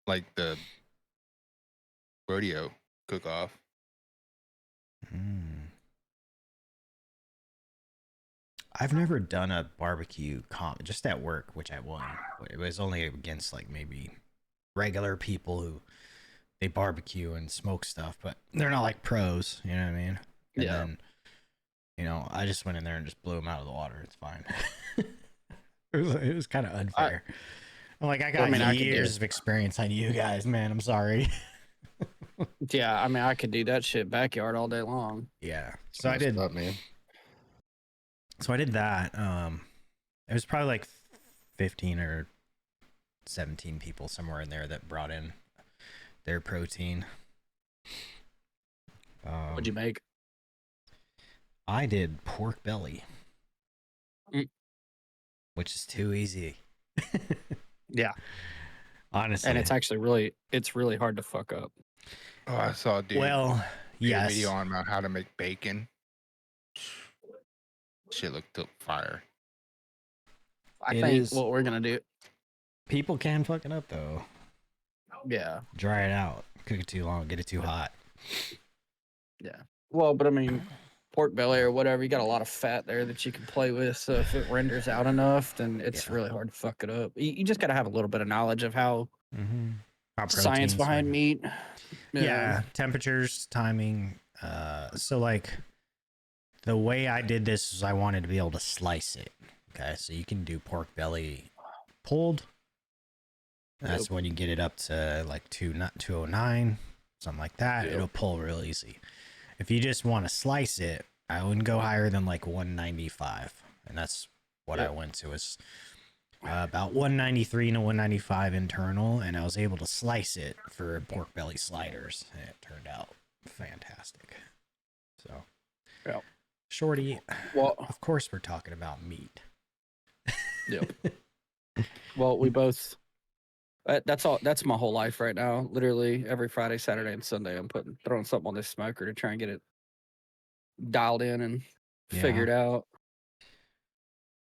like the rodeo cook-off. I've never done a barbecue comp just at work, which I won. It was only against like maybe regular people who they barbecue and smoke stuff, but they're not like pros. You know what I mean? And then, I just went in there and just blew them out of the water. It's fine. it was kind of unfair. I'm like, I got years of experience on you guys, man. I'm sorry. Yeah, I mean, I could do that shit backyard all day long. Yeah. So I did. Man. So I did that. It was probably like 15 or 17 people somewhere in there that brought in their protein. What'd you make? I did pork belly, which is too easy. Yeah, honestly, and it's actually really hard to fuck up. Oh, I saw a dude. Well, yes. Video on how to make bacon. Shit looked fire. I think what we're gonna do. People can fuck it up though. Yeah. Dry it out. Cook it too long. Get it too hot. Yeah. Well, but I mean, pork belly or whatever, you got a lot of fat there that you can play with. So if it renders out enough, then it's really hard to fuck it up. You just got to have a little bit of knowledge of how science behind meat. Yeah, temperatures, timing. So like the way I did this is I wanted to be able to slice it. Okay, so you can do pork belly pulled. That's when you get it up to like 209, something like that. It'll pull real easy. If you just want to slice it, I wouldn't go higher than like 195, and that's what I went to. Is about 193 to 195 internal, and I was able to slice it for pork belly sliders, and it turned out fantastic. So, Shorty. Well, of course we're talking about meat. Yep. Well, we both. That's all. That's my whole life right now. Literally every Friday, Saturday, and Sunday, I'm throwing something on this smoker to try and get it dialed in and figured out.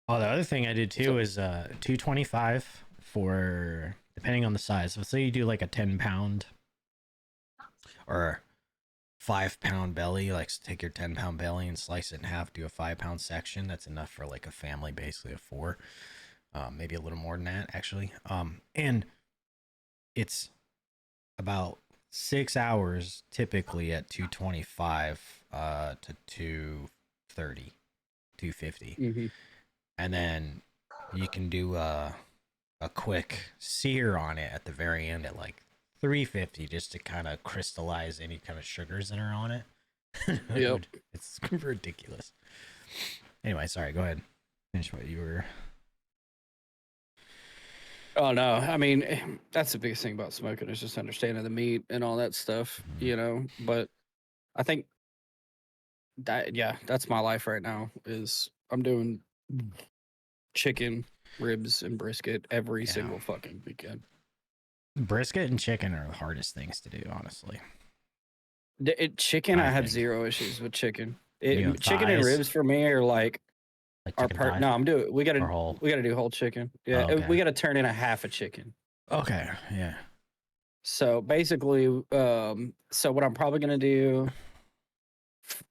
Oh, the other thing I did too is 225 for depending on the size. So say you do like a 10-pound or 5-pound belly, like take your 10-pound belly and slice it in half, do a 5-pound section. That's enough for like a family, basically of 4, maybe a little more than that actually. And it's about 6 hours typically at 225 to 230, 250. And then you can do a quick sear on it at the very end at like 350 just to kind of crystallize any kind of sugars that are on it. Dude, it's ridiculous. Anyway, sorry, go ahead. Finish what you were. Oh no, I mean that's the biggest thing about smoking is just understanding the meat and all that stuff, But I think that that's my life right now. Is I'm doing chicken, ribs, and brisket every single fucking weekend. Brisket and chicken are the hardest things to do, honestly. Chicken, I have zero issues with chicken. Chicken and ribs for me are like our part. No, we gotta do whole chicken. Yeah, we gotta turn in a half a chicken. Okay, yeah. So basically, so what I'm probably gonna do.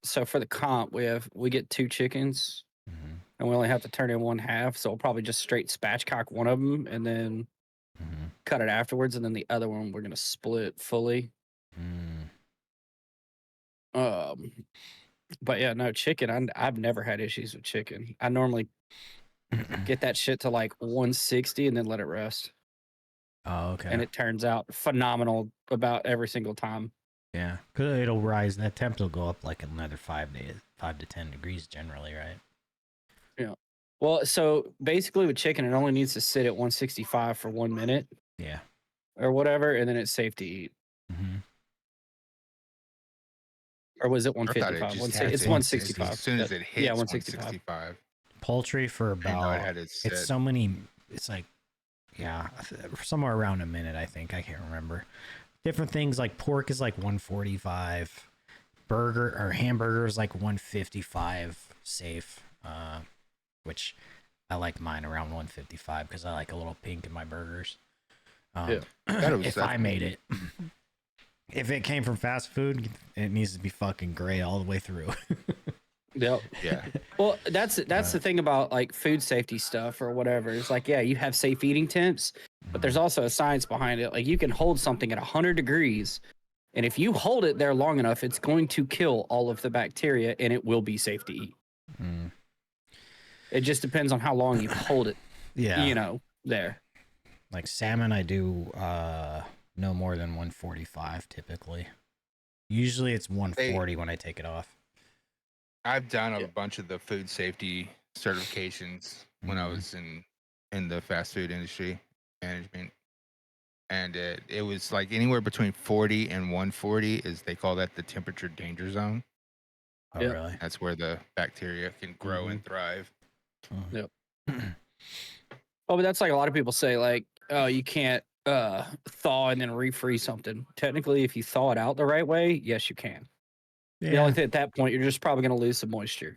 So for the comp, we get 2 chickens, and we only have to turn in one half. So we'll probably just straight spatchcock one of them, and then cut it afterwards, and then the other one we're gonna split fully. But yeah, no chicken. I've never had issues with chicken. I normally get that shit to like 160 and then let it rest. Oh, okay. And it turns out phenomenal about every single time. Yeah, because it'll rise. That temp will go up like another 5 to 10 degrees generally, right? Yeah. Well, so basically with chicken, it only needs to sit at 165 for 1 minute. Yeah. Or whatever, and then it's safe to eat. Or was it 155? It's 165. As soon as it hits 165. Poultry for about it's so many. It's like somewhere around a minute. I think I can't remember. Different things like pork is like 145. Burger or hamburger is like 155 safe. Which I like mine around 155 because I like a little pink in my burgers. If I made it. If it came from fast food, it needs to be fucking gray all the way through. Yep. Yeah. Well, that's the thing about like food safety stuff or whatever. It's like, yeah, you have safe eating temps, but there's also a science behind it. Like you can hold something at 100 degrees, and if you hold it there long enough, it's going to kill all of the bacteria, and it will be safe to eat. It just depends on how long you hold it. Yeah. You know, there. Like salmon, I do no more than 145 typically. Usually it's 140 when I take it off. I've done a bunch of the food safety certifications when I was in the fast food industry management, and it was like anywhere between 40 and 140 is they call that the temperature danger zone. Oh, really? That's where the bacteria can grow and thrive. Yep. Oh, but that's like a lot of people say, like, oh, you can't thaw and then refreeze something. Technically, if you thaw it out the right way, yes, you can. Yeah. The only thing at that point, you're just probably going to lose some moisture.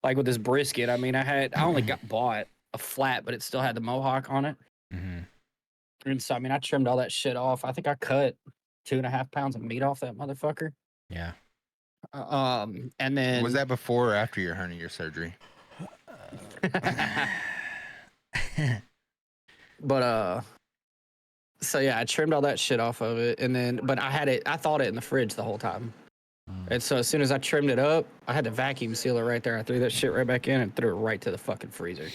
Like with this brisket, I mean, I only bought a flat, but it still had the mohawk on it. And so, I mean, I trimmed all that shit off. I think I cut 2.5 pounds of meat off that motherfucker. Yeah. And then was that before or after your hernia surgery? But so yeah, I trimmed all that shit off of it, and then but I thawed it in the fridge the whole time. And so as soon as I trimmed it up, I had the vacuum seal it right there. I threw that shit right back in and threw it right to the fucking freezer.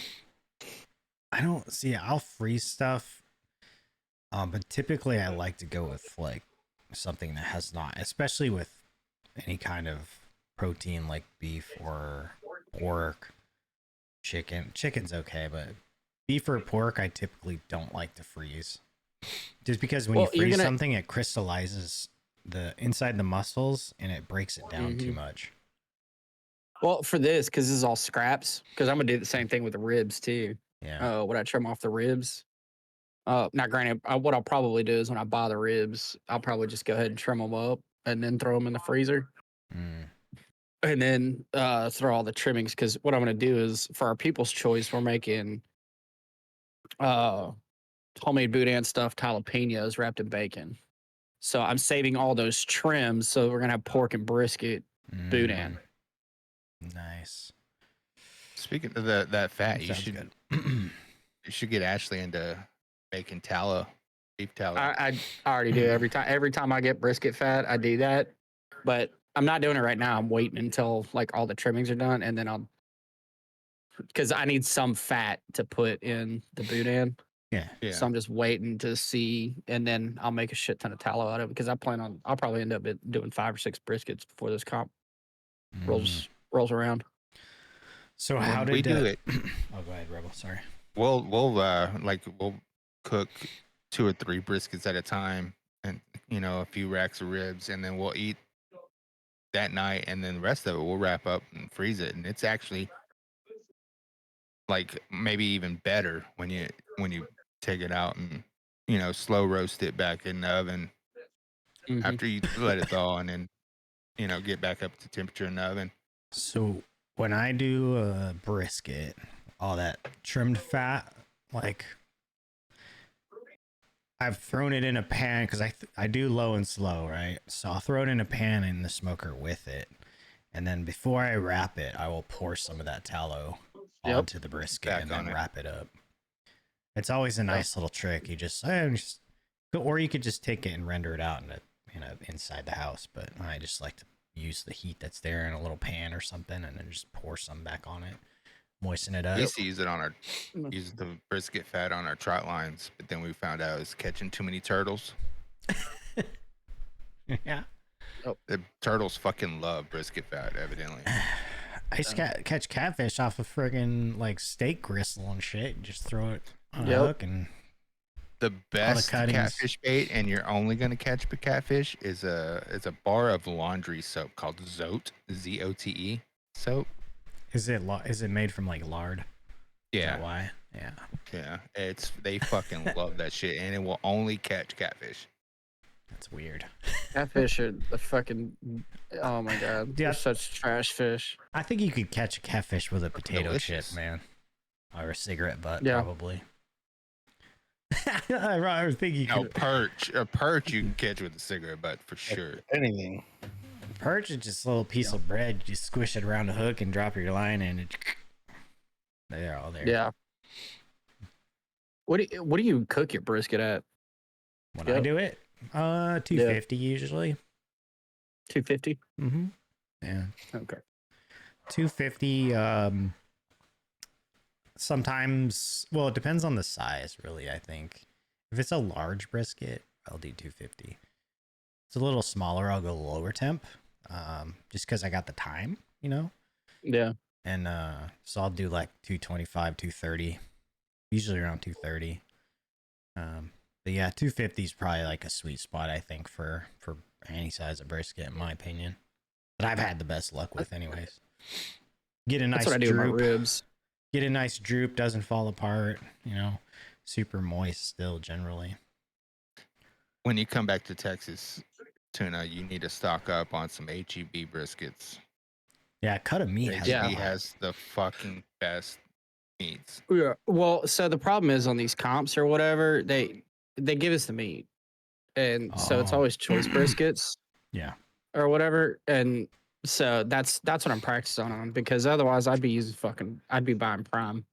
I don't see. I'll freeze stuff, but typically I like to go with like something that has not, especially with any kind of protein like beef or pork, chicken. Chicken's okay, but beef or pork, I typically don't like to freeze. Just because when you freeze something, it crystallizes the inside the muscles and it breaks it down too much. Well, for this, because this is all scraps, because I'm gonna do the same thing with the ribs too. Yeah. When I trim off the ribs. Now, granted, what I'll probably do is when I buy the ribs, I'll probably just go ahead and trim them up and then throw them in the freezer. And then throw all the trimmings, because what I'm going to do is for our people's choice, we're making homemade boudin stuffed jalapenos wrapped in bacon. So I'm saving all those trims, so we're going to have pork and brisket boudin. Nice. Speaking of that fat, you should get Ashley into making tallow, beef tallow. I already do every time I get brisket fat, I do that. But I'm not doing it right now. I'm waiting until like all the trimmings are done, and then because I need some fat to put in the boudin. Yeah. So I'm just waiting to see, and then I'll make a shit ton of tallow out of it, because I'll probably end up doing 5 or 6 briskets before this comp rolls around. So how did we do it? Oh, go ahead, Rebel. Sorry. We'll cook 2 or 3 briskets at a time, and a few racks of ribs, and then we'll eat that night, and then the rest of it we'll wrap up and freeze it, and it's actually like maybe even better when you take it out and slow roast it back in the oven after you let it thaw, and then get back up to temperature in the oven. So when I do a brisket, all that trimmed fat, like I've thrown it in a pan, because I do low and slow, right? So I'll throw it in a pan in the smoker with it, and then before I wrap it, I will pour some of that tallow onto the brisket and then wrap it up. It's always a nice little trick. You just or you could just take it and render it out inside the house, but I just like to use the heat that's there in a little pan or something, and then just pour some back on it, moisten it up. We used to use the brisket fat on our trot lines, but then we found out it was catching too many turtles. Yeah. The turtles fucking love brisket fat, evidently. I used to catch catfish off of friggin' like steak gristle and shit. Just throw it on a hook, and the best catfish bait, and you're only gonna catch the catfish, is a bar of laundry soap called Zote, ZOTE soap. Is it made from like lard? Yeah. Is that why? Yeah. Yeah. They fucking love that shit, and it will only catch catfish. That's weird. Catfish are the fucking, oh my god, they're such trash fish. I think you could catch a catfish with a potato chip, man, or a cigarette butt, probably. I was thinking No, a perch you can catch with a cigarette butt for sure. Anything. perch is just a little piece of bread. You squish it around a hook and drop your line in, and they're all there. Yeah. What do you cook your brisket at? When I do it, 250 usually. 250. Mm-hmm. Yeah. Okay. 250. Sometimes, well, it depends on the size, really. I think if it's a large brisket, I'll do 250. It's a little smaller, I'll go lower temp, just because I got the time, you know. Yeah. And so I'll do like 225, 230, usually around 230. But yeah, 250 is probably like a sweet spot, I think, for any size of brisket, in my opinion. That I've had the best luck with, anyways. Get a nice That's what I do with droop. my ribs. Get a nice droop, doesn't fall apart, you know, super moist still generally. When you come back to Texas, Tuna, you need to stock up on some HEB briskets. Yeah, cut of meat has HEB has the fucking best meats. Yeah. Well, so the problem is on these comps or whatever, they give us the meat, and so it's Oh. always choice briskets. Yeah. Or whatever, and so that's what I'm practicing on, because otherwise I'd be buying prime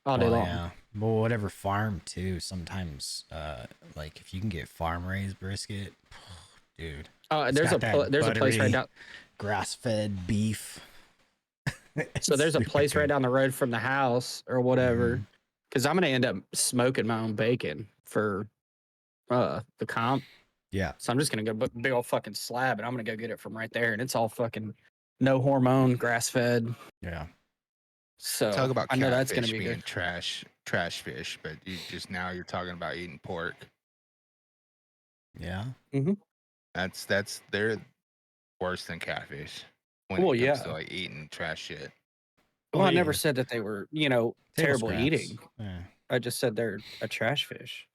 all day long. Yeah. Well, whatever farm too. Sometimes, like if you can get farm raised brisket, dude. There's a place right down. Grass fed beef. So there's a place right down the road from the house or whatever, because I'm gonna end up smoking my own bacon for the comp. Yeah. So I'm just gonna go big old fucking slab, and I'm gonna go get it from right there, and it's all fucking no hormone, grass fed. Yeah. So Talk about I know that's catfish gonna be being good. trash fish, but you're talking about eating pork. Yeah. They're worse than catfish when Well, it comes to yeah. like eating trash shit. Well, I yeah. never said that they were, Table terrible scraps. eating. Yeah. I just said they're a trash fish.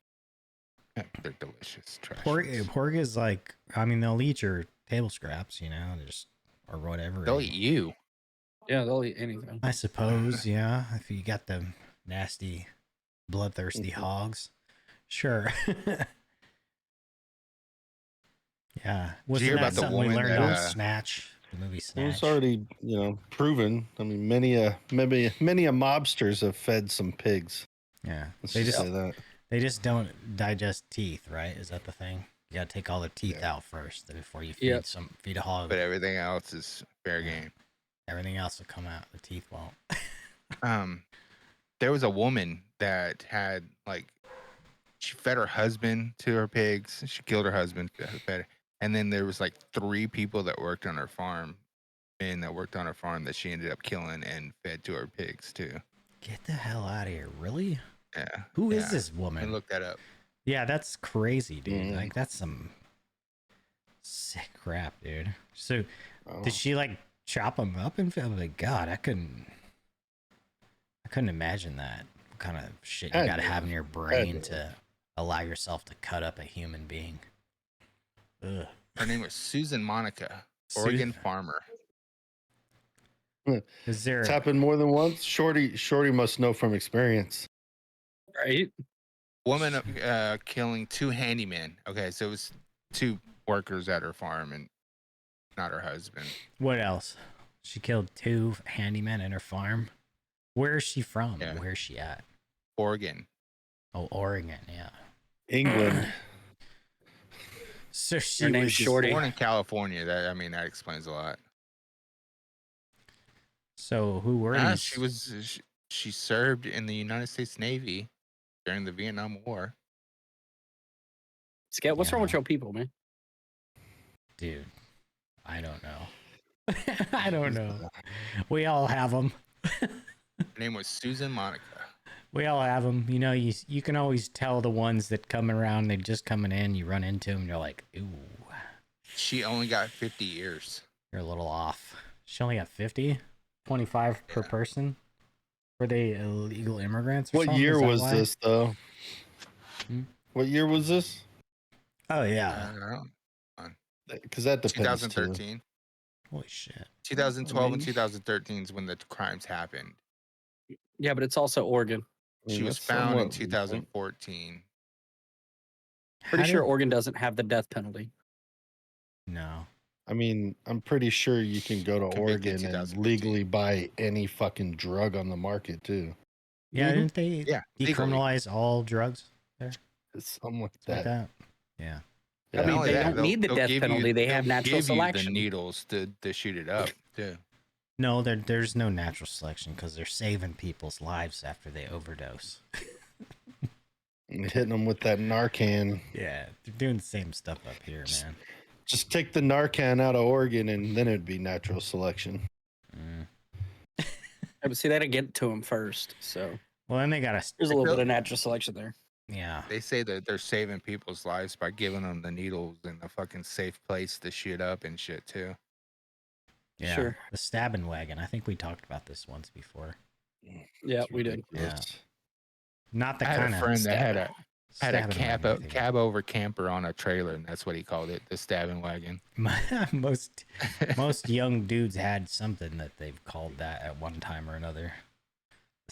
Yeah, they're delicious. Trash fish. Pork is like, I mean, they'll eat your table scraps, you know, just or whatever. They'll eat you. Yeah, they'll eat anything. I suppose, yeah. If you got the nasty, bloodthirsty hogs, sure. Yeah. Did you hear about the something we woman learned that, on Snatch, the movie Well, Snatch? it's already, proven. I mean, many a mobsters have fed some pigs. Yeah. Let's They just just say that. they just don't digest teeth, right? Is that the thing? You gotta take all the teeth out first before you feed feed a hog. but everything else is fair game. Everything else will come out. The teeth won't. There was a woman that had she fed her husband to her pigs. She killed her husband, and then there was like 3 people that worked on her farm, men that worked on her farm that she ended up killing and fed to her pigs too. Get the hell out of here! Really? Yeah. Who is this And woman? look that up. Yeah, that's crazy, dude. Like that's some sick crap, dude. So did she like chop them up and feel like God? I couldn't imagine that. What kind of shit you gotta have in your brain to allow yourself to cut up a human being? Ugh. Her name was Susan Monica, Oregon farmer. Is there? It's happened more than once. Shorty must know from experience. Right? Woman killing 2 handymen. Okay, so it was 2 workers at her farm and not her husband. What else? She killed 2 handymen in her farm. Where is she from? Yeah. Where is she at? Oregon. Oh, Oregon. Yeah. England. So she Her name's was Shorty. Born in California. That explains a lot. So who were these? She served in the United States Navy during the Vietnam War. Skep, what's wrong with your people, man? Dude, I don't know. I don't know. We all have them. Her name was Susan Monica. We all have them. You know, you can always tell the ones that come around, they're just coming in, you run into them, you're like, ooh. She only got 50 years. You're a little off. She only got 50? 25 per person? Were they illegal immigrants or What something? year Is that was why? this, though? What year was this? Oh, yeah. I don't know. Because that depends. 2013. Holy shit. 2012 and 2013 is when the crimes happened. Yeah, but it's also Oregon. She was that's found in somewhat recent. 2014. Pretty How sure did- Oregon doesn't have the death penalty. No. I mean, I'm pretty sure you can go to Convicted Oregon and 2015. legally buy any fucking drug on the market too. Yeah, Mhm. didn't they Yeah, legally. decriminalize all drugs there? It's something like Like that. that? Yeah. I Not mean, only they that, don't need the they'll death give penalty. They they'll have natural give you the selection. needles to shoot it up too. No, there's no natural selection because they're saving people's lives after they overdose. And hitting them with that Narcan. Yeah, they're doing the same stuff up here, man. Just take the Narcan out of Oregon, and then it'd be natural selection. Mm. Yeah, but see, they didn't get to them first, so Well, then they gotta. there's a little bit of natural selection there. Yeah. They say that they're saving people's lives by giving them the needles in a fucking safe place to shoot up and shit too. Yeah. Sure. The stabbing wagon. I think we talked about this once before. Yeah, It's we did. ridiculous. Not the I had kind a of friend that had a stabbing wagon I think. cab over camper on a trailer, and that's what he called it, the stabbing wagon. most young dudes had something that they've called that at one time or another.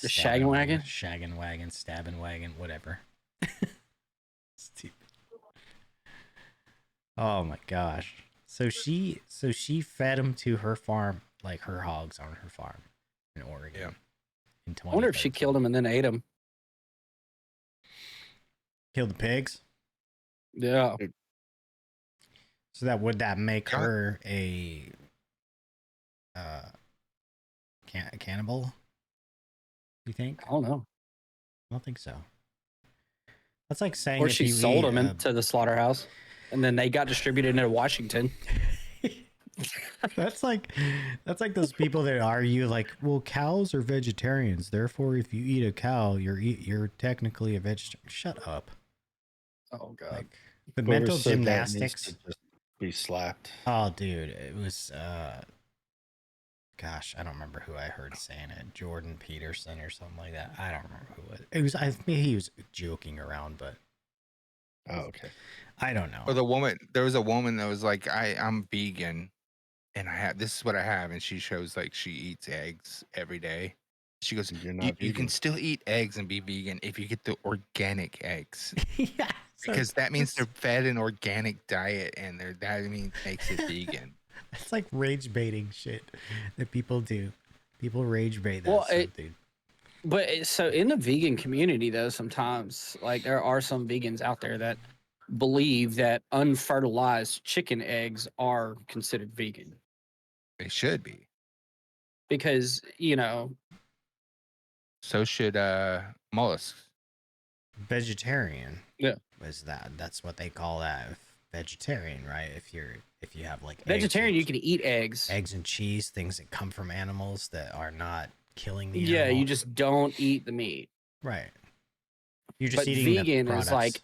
The Stabbing shaggin' wagon? Shaggin' wagon, stabbing wagon, whatever. Stupid. Oh my gosh. So she fed them to her farm, like her hogs on her farm in Oregon. Yeah. In I wonder if she 2013. killed him and then ate him. Killed the pigs. Yeah. So would that make Yeah. her a cannibal? You think? I don't know. I don't think so. That's like saying Or if she you sold eat them into the slaughterhouse, and then they got distributed into Washington. That's like those people that argue like, well, cows are vegetarians, therefore if you eat a cow, you're technically a vegetarian. Shut up. Oh god. Like the Whoever mental said that needs gymnastics. to just be slapped. Oh, dude, it was gosh, I don't remember who I heard saying it. Jordan Peterson or something like that. I don't remember who it was. I think he was joking around, but Oh, okay. I don't know. Or there was a woman that was like, I'm vegan, and this is what I have, and she shows like she eats eggs every day. She goes, You're not you can vegan. still eat eggs and be vegan if you get the organic eggs, Yeah, so because that means they're fed an organic diet, and that means makes it vegan. it's like rage baiting shit that people do. People rage bait that Well, stuff, dude. But so in the vegan community, though, sometimes like there are some vegans out there that believe that unfertilized chicken eggs are considered vegan They should be. because So should mollusks. Vegetarian. Yeah. Was that's what they call that, vegetarian, right? If you have like vegetarian, you eggs can eat eggs. and cheese, things that come from animals that are not killing the Yeah, animal. you just don't eat the meat. right. You're just But eating vegan the is products.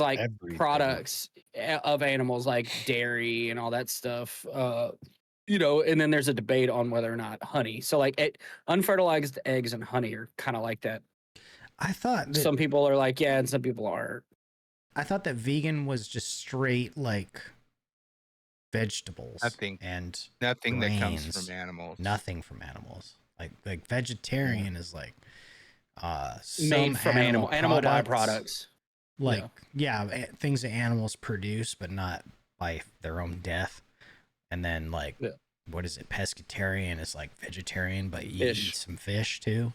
like Everything. products of animals like dairy and all that stuff. And then there's a debate on whether or not honey. So like unfertilized eggs and honey are kind of like that. I thought that Some people are like, yeah, and some people aren't. I thought that vegan was just straight like vegetables Nothing and that comes grains. from animals. Nothing from animals. Like vegetarian is like some Made from animal byproducts. Like things that animals produce but not by their own death. And then like what is it? Pescatarian is like vegetarian but you eat some fish too.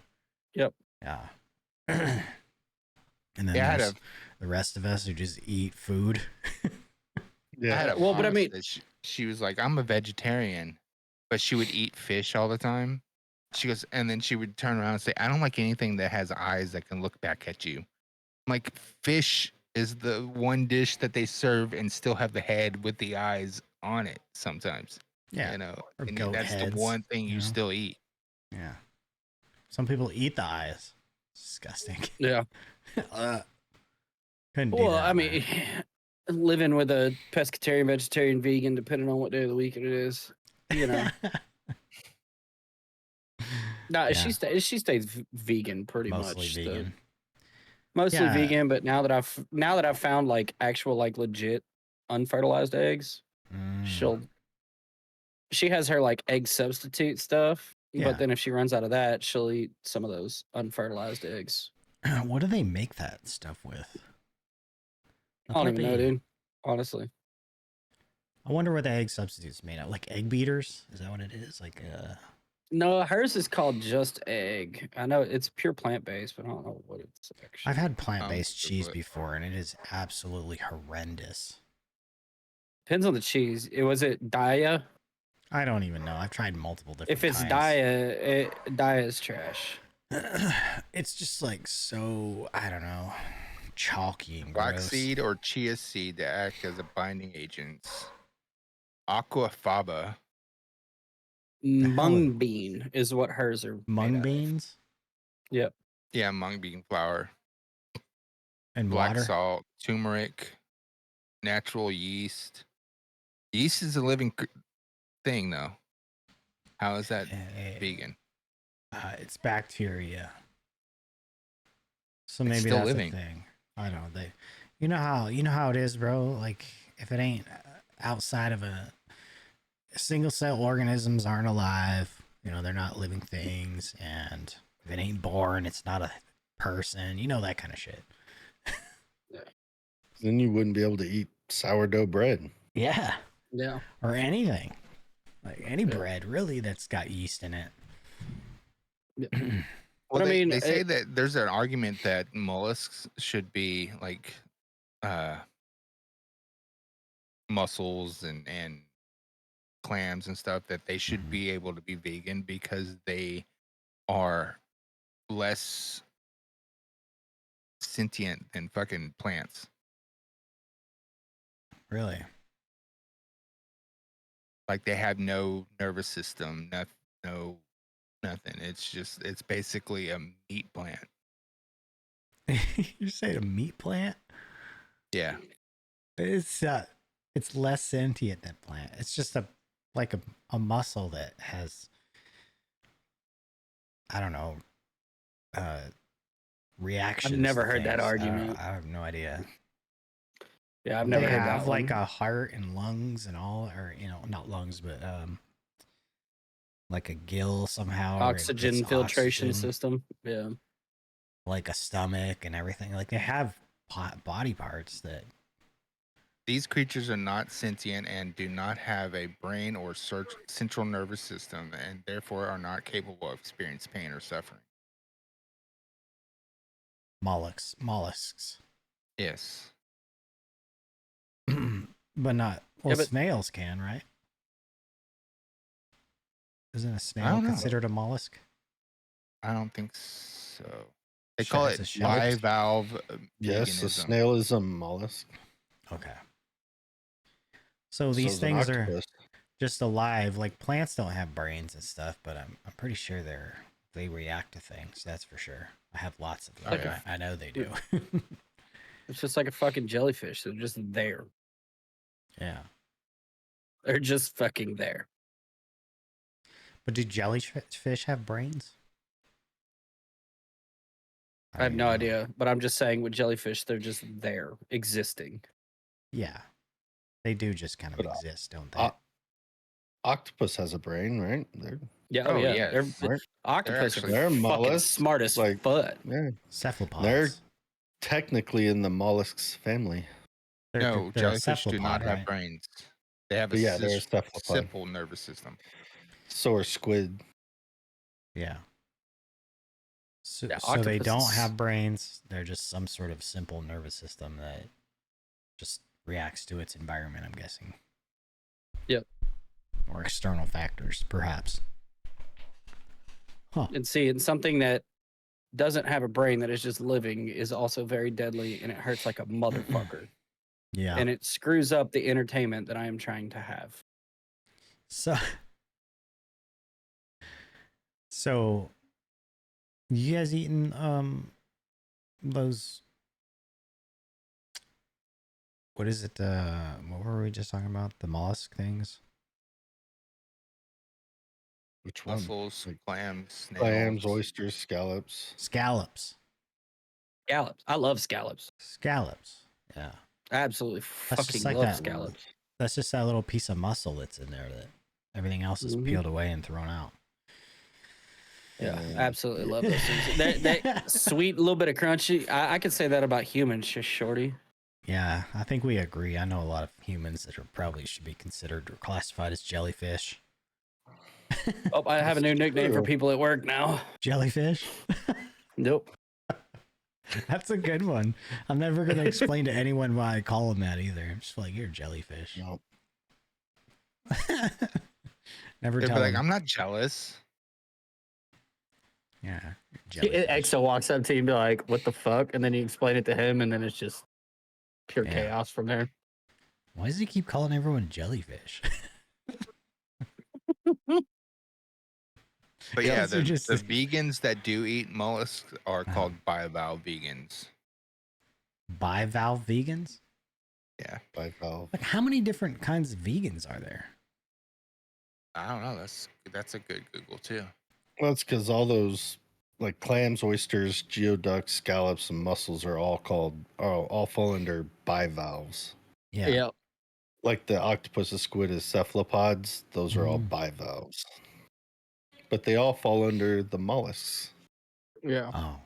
Yep. Yeah. And then there's the rest of us who just eat food. I had a Well, but I boss mean- that she was like, I'm a vegetarian, but she would eat fish all the time. She goes, and then she would turn around and say, I don't like anything that has eyes that can look back at you. I'm like, fish is the one dish that they serve and still have the head with the eyes on it sometimes. Yeah. Or and goat that's heads, the one thing you you know? still eat. Yeah. Some people eat the eyes. It's disgusting. Yeah. Couldn't do Well, that, I mean, living with a pescatarian, vegetarian, vegan, depending on what day of the week it is, man. No, Yeah. she stays vegan pretty Mostly much. vegan. Mostly Yeah. vegan, but now that I've found like actual like legit unfertilized eggs, Mm. she has her like egg substitute stuff, Yeah. But then if she runs out of that, she'll eat some of those unfertilized eggs. What do they make that stuff with? I don't even know, dude. Honestly. I wonder what the egg substitute's made out. Like egg beaters? Is that what it is? No, hers is called just egg. I know it's pure plant based, but I don't know what it's actually. I've had plant-based Google cheese it. before, and it is absolutely horrendous. Depends on the cheese. Was it Daya? I don't even know. I've tried multiple different If it's kinds. Daya is trash. It's just like so, I don't know, chalky and gross. Flaxseed or chia seed to act as a binding agents. Aquafaba. Mung bean is what hers are. Mung beans Yep. Yeah, mung bean flour. and Black water. salt, turmeric, natural yeast. Yeast is a living thing, though. How is that vegan? It's bacteria. So It's maybe still that's living. the thing. I don't know. You know how it is, bro. Like if it ain't outside of a single cell organisms aren't alive. You know, they're not living things, and if it ain't born, it's not a person. You know, that kind of shit. Then you wouldn't be able to eat sourdough bread. Yeah. Yeah. Or anything. Like any bread, really, that's got yeast in it. Yeah. Well, But I mean, they say that there's an argument that mollusks should be like mussels and clams and stuff, that they should be able to be vegan because they are less sentient than fucking plants. Really? Like they have no nervous system, no nothing. It's basically a meat plant. You say a meat plant? Yeah. It's less sentient than plant. It's just a muscle that has, I don't know, reactions. I've never to heard that things. argument. I have no idea. Yeah, I've never They heard have that like one. a heart and lungs and all, or not lungs, but like a gill somehow. or it Oxygen gets filtration oxygen, system. Yeah. like a stomach and everything. Like they have body parts that. These creatures are not sentient and do not have a brain or central nervous system, and therefore are not capable of experiencing pain or suffering. Mollusks. Yes. But not. Well, Yeah, but- snails can, right? Isn't a I snail don't know. considered a mollusk? I don't think so. They Shit, call it's it a shell. bivalve Yes, a veganism. snail is a mollusk. Okay. So So these is an things are octopus. just alive. Like plants don't have brains and stuff, but I'm pretty sure they react to things. That's for sure. I have lots of them. Okay. I know they do. It's just like a fucking jellyfish. They're just there. Yeah. They're just fucking there. But do jellyfish have brains? I have don't no know. idea, but I'm just saying with jellyfish, they're just there, existing. Yeah. They do just kind of But, exist, don't they? Octopus has a brain, right? They're Yeah, Oh, yeah. yes. They're, octopus actually- They're are fucking mollusks, smart as like- fuck. yeah, Cephalopods. they're technically in the mollusks family. No, they're a jellyfish do not cephalopod, have right? brains. They have But a yeah, they're a cephalopod. simple nervous system. So are squid. Yeah. So, Yeah, so they don't octopuses- have brains. They're just some sort of simple nervous system that just reacts to its environment, I'm guessing. Yep. Or external factors, perhaps. Huh. And see, and something that doesn't have a brain that is just living is also very deadly, and it hurts like a motherfucker. Yeah. And it screws up the entertainment that I am trying to have. So you guys eaten those, what is it, what were we just talking about, the mollusk things? Which one? Mussels, Like clams, snails. clams, oysters, scallops. Scallops. Scallops. I love scallops. Yeah, I absolutely That's fucking just like love that. scallops. that's just that little piece of muscle that's in there that everything else is Mhm. peeled away and thrown out. Yeah, absolutely love those things. They sweet, little bit of crunchy. I could say that about humans, just shorty. Yeah, I think we agree. I know a lot of humans that probably should be considered or classified as jellyfish. Oh, I have a new nickname for true. people at work now. Jellyfish? Nope. That's a good one. I'm never going to explain to anyone why I call them that either. I'm just like, you're a jellyfish. Nope. Never They'd tell be like, them. I'm not jealous. Yeah, jellyfish. EXO walks up to you and be like, "What the fuck?" And then you explain it to him, and then it's just pure Yeah. chaos from there. Why does he keep calling everyone jellyfish? But Yeah, yeah, those are just- the vegans that do eat mollusks are called bivalve vegans. Bivalve vegans? Yeah. Bivalve. Like, how many different kinds of vegans are there? I don't know. That's a good Google too. Well, that's because all those like clams, oysters, geoducks, scallops, and mussels are all all fall under bivalves. Yeah. Yep. Like the octopus and squid is cephalopods; those are all Mm. bivalves. But they all fall under the mollusks. Yeah. Oh.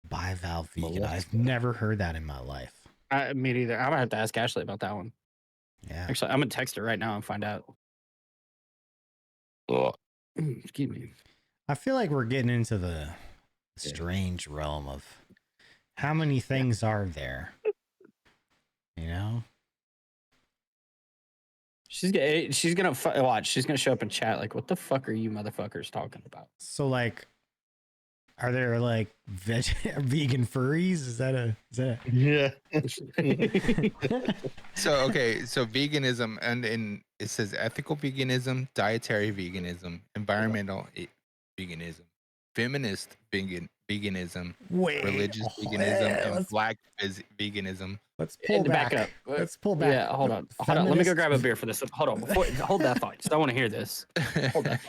Bivalve vegan. Mollusca. I've never heard that in my life. Me neither. I'm gonna have to ask Ashley about that one. Yeah. Actually, I'm gonna text her right now and find out. Excuse me. I feel like we're getting into the strange realm of how many things are there? You know? She's gonna watch. She's gonna show up in chat like, "What the fuck are you motherfuckers talking about?" So like are there like vegan furries? Is that Yeah. So okay, so veganism and it says ethical veganism, dietary veganism, environmental veganism, feminist veganism, Wait, religious oh, veganism, yeah, and black veganism. let's pull back. up. Let's pull back. Yeah, hold on. Hold on. Let me go grab a beer for this. Hold on. Hold that thought. 'Cause I want to hear this. Hold that.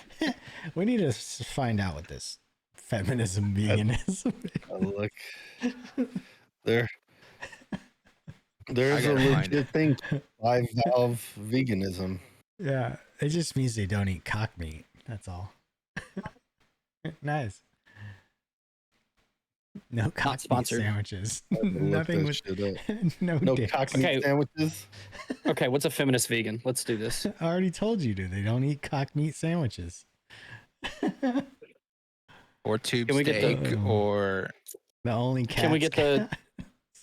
We need to find out what this feminism veganism Look, there's a gotta find legit thing, bivalve veganism. Yeah, it just means they don't eat cock meat. That's all. Nice. No cock meat sponsored. sandwiches. I had to look Nothing that with shit up. no No dicks. cock meat Okay. sandwiches. Okay, what's a feminist vegan? Let's do this. I already told you, dude. They don't eat cock meat sandwiches. Or tube Can we get steak, the- or The only cat. Can we get the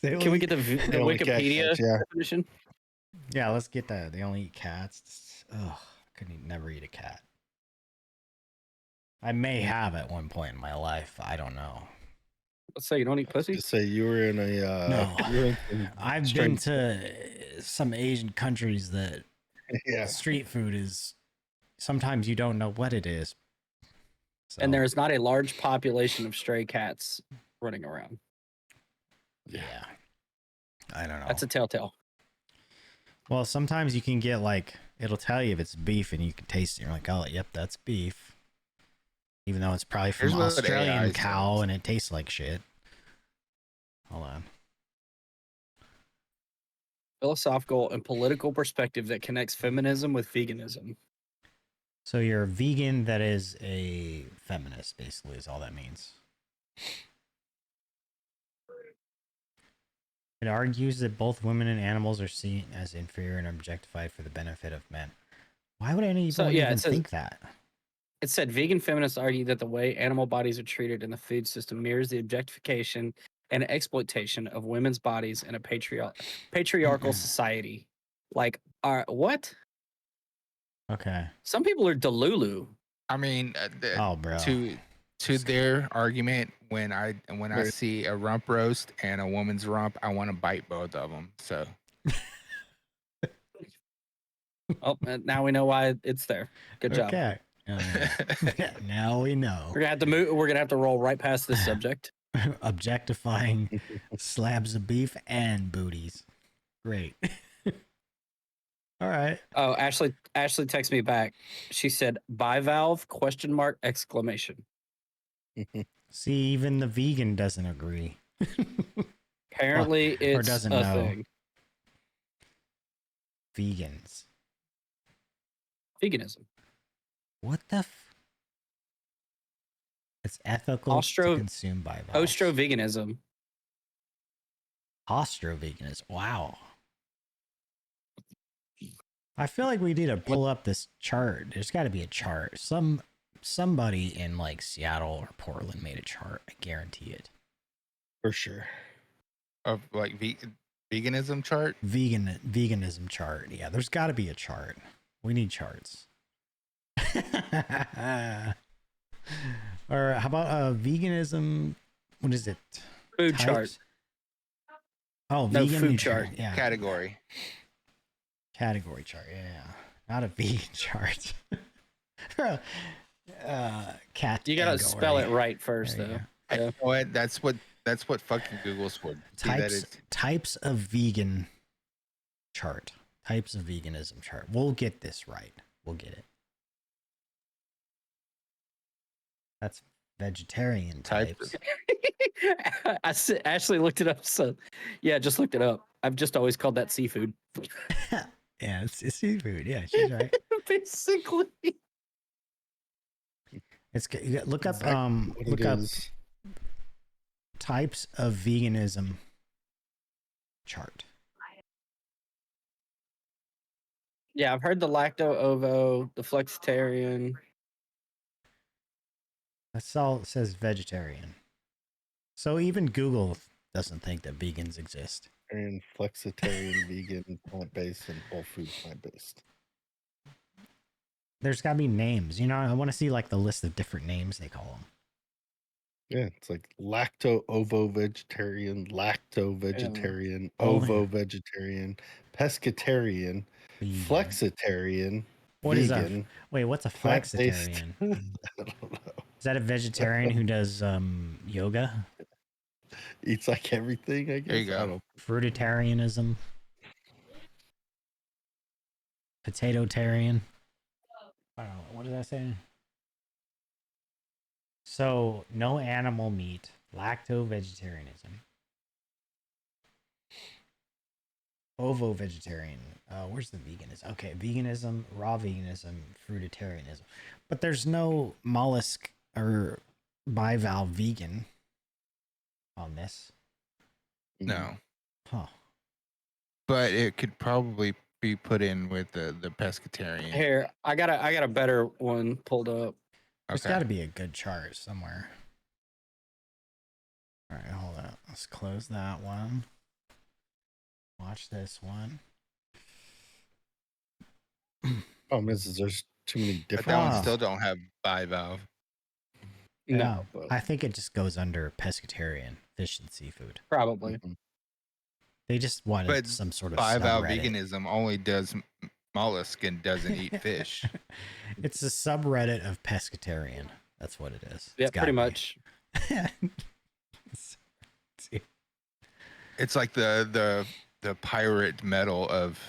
They only catch Wikipedia cats, yeah. definition? Yeah, let's get that. They only eat cats. Ugh, I couldn't never eat a cat. I may have at one point in my life. I don't know. Let's say you don't eat pussy. Just say you were in a. No. You were in I've been to some Asian countries that yeah. street food is sometimes you don't know what it is. So, And there is not a large population of stray cats running around. yeah. I don't know. That's a telltale. Well, sometimes you can get like it'll tell you if it's beef and you can taste it. You're like, oh, yep, that's beef. Even though it's probably from Here's what Australian AI cow says. and it tastes like shit. Hold on. Philosophical and political perspective that connects feminism with veganism. So you're a vegan that is a feminist, basically, is all that means. It argues that both women and animals are seen as inferior and objectified for the benefit of men. Why would anyone So, yeah, it even says- think that? It said vegan feminists argue that the way animal bodies are treated in the food system mirrors the objectification and exploitation of women's bodies in a patriarchal society. Like, what? Okay. Some people are delulu. I mean, Oh, bro. to their argument, when I see a rump roast and a woman's rump, I want to bite both of them. So Oh, and now we know why it's there. Good job. Okay. Now we know. We're gonna have to move. We're gonna have to roll right past this subject. Objectifying slabs of beef and booties. Great. All right. Oh, Ashley texted me back. She said bivalve ? Exclamation. See, even the vegan doesn't agree. Apparently, it's doesn't a know. thing. Vegans. Veganism. What the It's ethical Ostro- to consume bivalves. Ostro-veganism. Ostro-veganism. Wow. I feel like we need to pull up this chart. There's got to be a chart. Somebody in like Seattle or Portland made a chart. I guarantee it. For sure. Of like veganism chart. Veganism chart. Yeah, there's got to be a chart. We need charts. Or how about veganism? What is it? Food chart. Types? Oh, No, vegan food chart. Yeah, Category. category chart. Yeah, not a vegan chart. Cat. You gotta spell it right first, There you though. go. Yeah. What? That's what fucking Google's for. See, that is Types of vegan chart. Types of veganism chart. We'll get this right. We'll get it. That's vegetarian types. Ashley looked it up. So, yeah, just looked it up. I've just always called that seafood. Yeah, it's seafood. Yeah, she's right. Basically. It's look up Exactly what look it up is. types of veganism chart. Yeah, I've heard the lacto-ovo, the flexitarian. That's all it says vegetarian. So even Google doesn't think that vegans exist. And flexitarian, vegan, plant-based, and whole food plant-based. There's got to be names. You know, I want to see like the list of different names they call them. Yeah, it's like lacto-ovo-vegetarian, lacto-vegetarian, Oh, yeah. ovo-vegetarian, pescatarian, Vegan. flexitarian, What is vegan. a wait? What's a plant-based. flexitarian? I don't know. Is that a vegetarian who does yoga? Eats like everything, I guess. There you go. I don't, Fruitarianism. Potato-tarian. I don't know. What did I say? So, no animal meat. Lacto-vegetarianism. Ovo-vegetarian. Where's the veganism? Okay, veganism, raw veganism, fruitarianism. But there's no mollusk or bivalve vegan on this. no, Huh. but it could probably be put in with the pescatarian. Here, I got a better one pulled up. There's Okay. got to be a good chart somewhere. All right, hold on. Let's close that one. Watch this one. problem is there's too many But different. that one Ah. still don't have bivalve. No, but I think it just goes under pescatarian, fish and seafood. probably. They just wanted But some sort of Bivalve subreddit. veganism only does mollusk and doesn't eat fish. It's a subreddit of pescatarian. That's what it is. Yeah, It's gotta pretty be. much. See. It's like the pirate metal of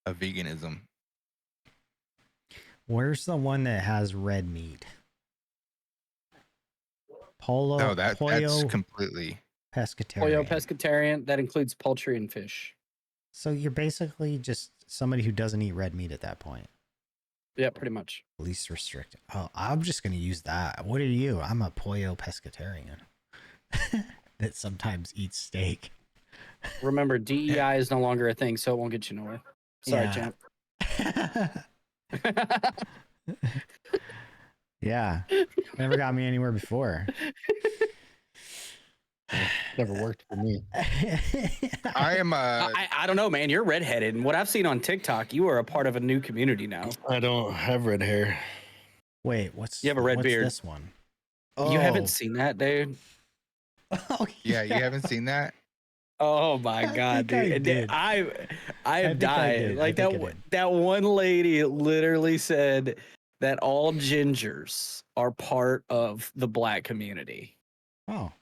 veganism. Where's the one that has red meat? Pollo. No, that's pollo completely. pescatarian. Pollo pescatarian, that includes poultry and fish. So you're basically just somebody who doesn't eat red meat at that point. Yeah, pretty much. Least restricted. Oh, I'm just gonna use that. What are you? I'm a pollo pescatarian that sometimes eats steak. Remember, DEI is no longer a thing, so it won't get you nowhere. Sorry, Yeah. champ. Yeah, never got me anywhere before. never worked for me. I am I don't know, man. You're redheaded, and what I've seen on TikTok, you are a part of a new community now. I don't have red hair. Wait, what's You have a red what's beard. this one? You Oh. haven't seen that, dude? Oh, yeah. You haven't seen that? Oh my god, think I dude! did. I think I died. did. Like I think I that. did. That one lady literally said that all gingers are part of the black community. Oh,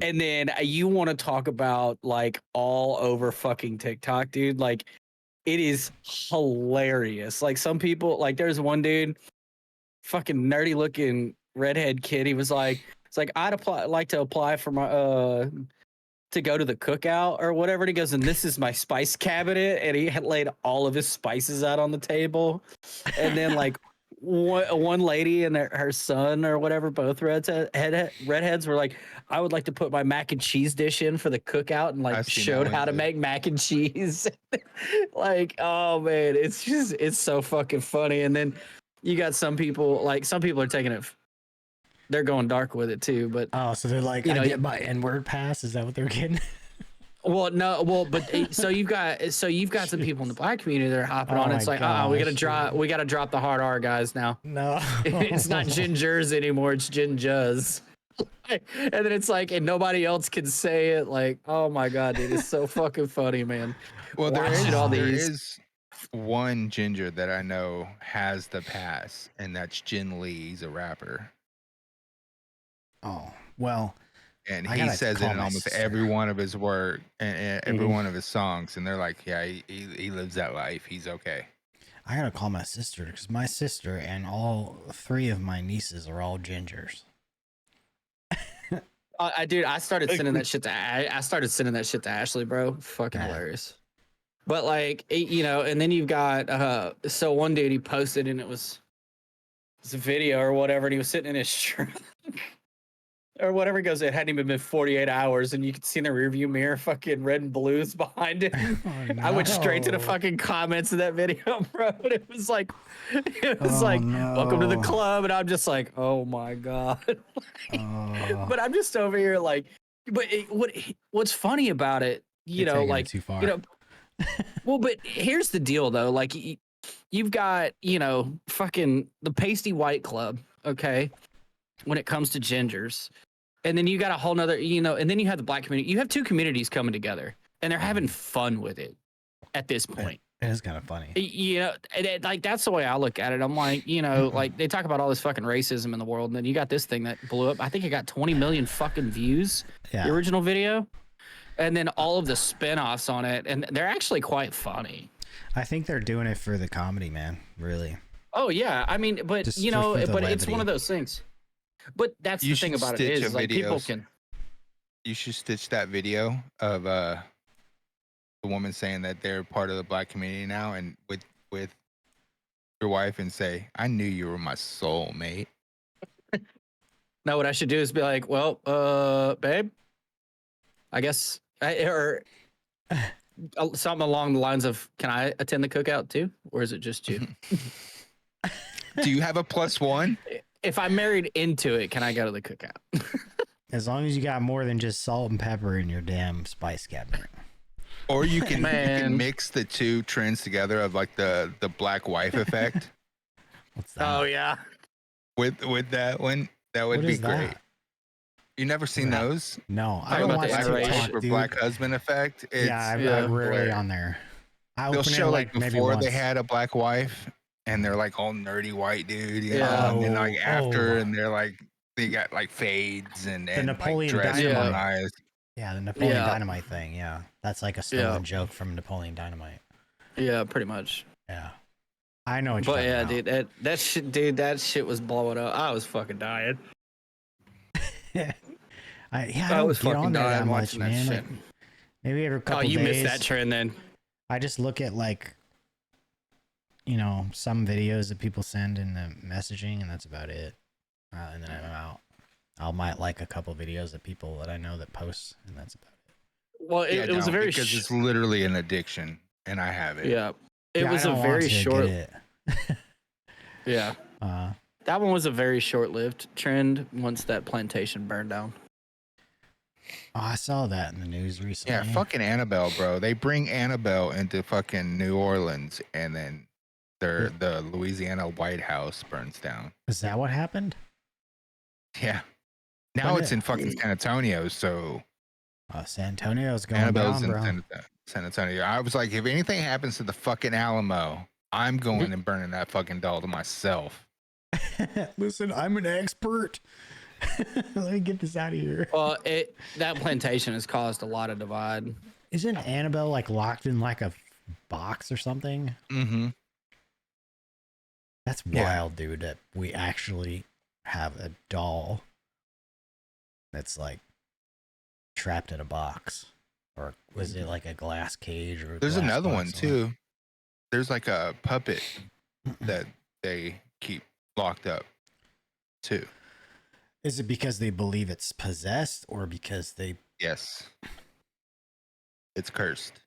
And then you want to talk about like all over fucking TikTok, dude. Like it is hilarious. Like some people, like there's one dude, fucking nerdy looking redhead kid. He was like, it's like like to apply for my to go to the cookout or whatever. And he goes, and this is my spice cabinet, and he had laid all of his spices out on the table. And then like one lady and her son or whatever, both redheads were like, I would like to put my mac and cheese dish in for the cookout, and like I've seen that showed one how to too. make mac and cheese. Like, oh man, it's so fucking funny. And then you got some people are taking it, they're going dark with it too. But Oh, so they're like, You I know, get my N-word pass. Is that what they're getting? well, no, well, but so you've got some people in the black community that are hopping Oh on. my It's like, gosh, we gotta drop the hard R, guys. Now No. it's not gingers anymore; it's ginjas. And then it's like, and nobody else can say it. Like, oh my god, dude, it's so fucking funny, man. Well, Watching all there these. is one ginger that I know has the pass, and that's Jin Lee. He's a rapper, Oh, well, and I he gotta says it call in my almost sister. every one of his work and every Mhm. one of his songs. And they're like, yeah, he lives that life. He's okay. I gotta call my sister because my sister and all 3 of my nieces are all gingers. I started sending that shit to Ashley, bro. Fucking Yeah. hilarious. But like, and then you've got so one dude he posted, and it's a video or whatever, and he was sitting in his truck or whatever. He goes, it hadn't even been 48 hours, and you could see in the rearview mirror fucking red and blues behind him. Oh, I went straight to the no. fucking comments of that video, bro. And it was like, welcome to the no. club, and I'm just like, oh my god. Oh, But I'm just over here like, what's funny about it, you're taking it like, too far. well, but here's the deal though, like you've got, fucking the pasty white club, okay, when it comes to gingers. And then you got a whole nother, and then you have the black community. You have 2 communities coming together, and they're having fun with it at this point. It is kind of funny. Like that's the way I look at it. I'm like, like they talk about all this fucking racism in the world, and then you got this thing that blew up. I think it got 20 million fucking views, Yeah. the original video, and then all of the spin-offs on it, and they're actually quite funny. I think they're doing it for the comedy, man. Really. Oh yeah, I mean, but Just you for know, the but it's levity. one of those things. But that's You the thing should about it stitch is a like people videos. can. You should stitch that video of the woman saying that they're part of the black community now, and with your wife, and say, I knew you were my soulmate. No, what I should do is be like, well, babe, I guess, or something along the lines of, can I attend the cookout too, or is it just you? Do you have a +1? If I'm married into it, can I go to the cookout? As long as you got more than just salt and pepper in your damn spice cabinet. Or you can Man. mix the 2 trends together of like the black wife effect What's that? Oh yeah. with that one. That would What be is that? great. You never seen No. those? No, I Talking don't about watch the Black interracial wife TikTok, or dude. black husband effect. It's, Yeah, I'm yeah. rarely hilarious. on there. I They'll open show it like maybe before they once. had a black wife, and they're like all nerdy white dude, you Yeah. know, and then like after, Oh. and they're like they got like fades and Napoleon like dress Dynamite. real nice. Yeah, the Napoleon Yeah. Dynamite thing. Yeah, that's like a stolen joke from Napoleon Dynamite. Yeah, pretty much. Yeah, I know what you're But talking yeah, about. dude, that shit was blowing up. I was fucking dying. I I don't was get fucking on there that dying much, watching that man. shit. Like, maybe every Oh, couple you days. missed that trend then. I just look at like, some videos that people send in the messaging, and that's about it. And then I'm out. I might like a couple videos of people that I know that post, and that's about it. Well, it was a very because it's literally an addiction, and I have it. yeah. It Yeah, was I a don't very want to short. get it. Yeah, that one was a very short-lived trend. Once that plantation burned down. Oh, I saw that in the news recently. Yeah, fucking Annabelle, bro. They bring Annabelle into fucking New Orleans, and then the Louisiana White House burns down. Is that what happened? Yeah. Now When it's it- in fucking San Antonio, so San Antonio's going Annabelle's down, bro. in San Antonio. I was like, if anything happens to the fucking Alamo, I'm going and burning that fucking doll to myself. Listen, I'm an expert. Let me get this out of here. Well, that plantation has caused a lot of divide. Isn't Annabelle like locked in like a box or something? Mm-hmm. That's wild, dude. That we actually have a doll that's like trapped in a box, or was it like a glass cage? Or There's glass another box one or- too. There's like a puppet that they keep locked up too. Is it because they believe it's possessed or because they Yes. It's cursed.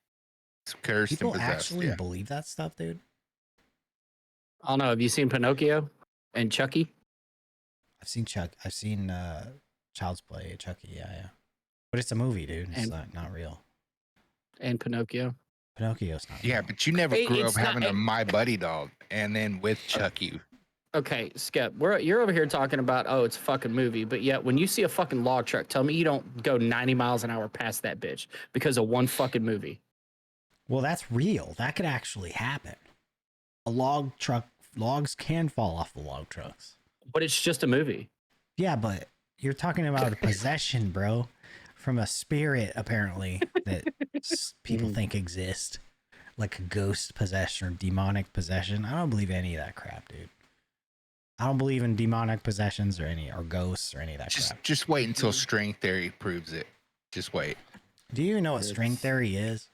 It's cursed people and possessed. actually Yeah. believe that stuff, dude? I don't know. Have you seen Pinocchio and Chucky? I've seen Child's Play, Chucky, yeah. But it's a movie, dude. It's And- not real. And Pinocchio. Pinocchio's not Yeah, real. but you never grew up It's not- having a My Buddy doll and then with Chucky. Okay, Skep, you're over here talking about, oh, it's a fucking movie, but yet when you see a fucking log truck, tell me you don't go 90 miles an hour past that bitch because of one fucking movie. Well, that's real. That could actually happen. Logs can fall off the log trucks. But it's just a movie. Yeah, but you're talking about a possession, bro, from a spirit, apparently, that people think exist. Like a ghost possession or demonic possession. I don't believe any of that crap, dude. I don't believe in demonic possessions or ghosts or any of that crap. Just wait until string theory proves it. Just wait. Do you even know what string theory is?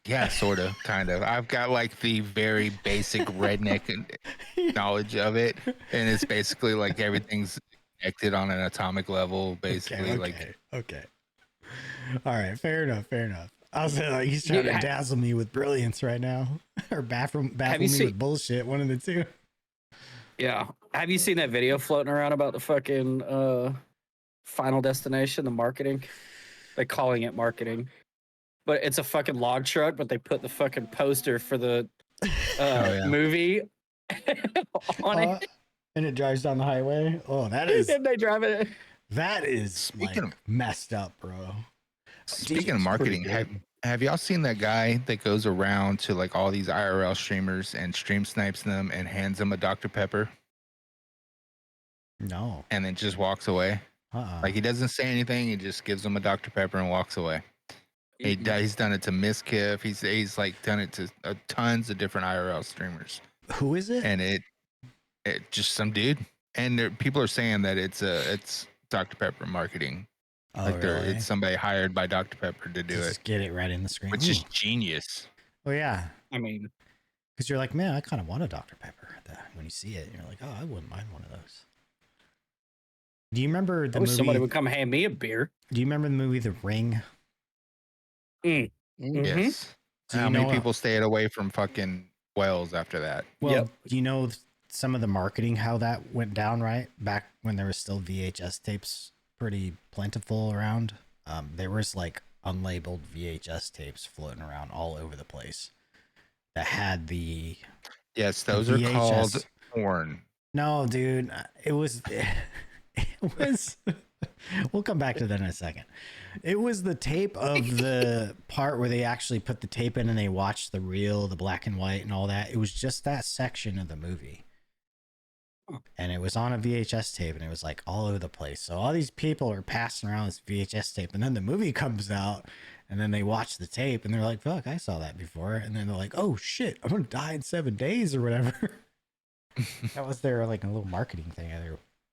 Yeah, sort of, kind of. I've got like the very basic redneck knowledge of it, and it's basically like everything's connected on an atomic level. Basically, Okay. All right, fair enough. I was like, he's trying to dazzle me with brilliance right now, or baffle me with bullshit. One of the two. Yeah. Have you seen that video floating around about the fucking Final Destination, the marketing? They're calling it marketing. But it's a fucking log truck, but they put the fucking poster for the movie on it. And it drives down the highway. Oh, that is. And they drive it. That is messed up, bro. Speaking of marketing, have y'all seen that guy that goes around to like all these IRL streamers and stream snipes them and hands them a Dr. Pepper? No. And then just walks away. Like he doesn't say anything. He just gives them a Dr. Pepper and walks away. He's done it to Miss Kiff. He's like done it to tons of different IRL streamers. Who is it? And it just some dude. And people are saying that it's Dr. Pepper marketing. Oh, like really? it's somebody hired by Dr. Pepper to do just it. Get it right in the screen. Which is genius. Oh yeah. I mean, because you're like, man, I kind of want a Dr. Pepper. When you see it, you're like, oh, I wouldn't mind one of those. Do you remember the movie? Somebody would come hand me a beer. Do you remember the movie The Ring? Yes. How many people stayed away from fucking Wells after that? Well, do you know some of the marketing, how that went down, right? Back when there was still VHS tapes pretty plentiful around. There was like unlabeled VHS tapes floating around all over the place that had the. Yes, those are called porn. No, dude, it was. It was. We'll come back to that in a second. It was the tape of the part where they actually put the tape in and they watched the reel, the black and white and all that. It was just that section of the movie. And it was on a VHS tape and it was like all over the place. So all these people are passing around this VHS tape and then the movie comes out and then they watch the tape and they're like, fuck, I saw that before. And then they're like, oh shit, I'm going to die in 7 days or whatever. That was their like a little marketing thing.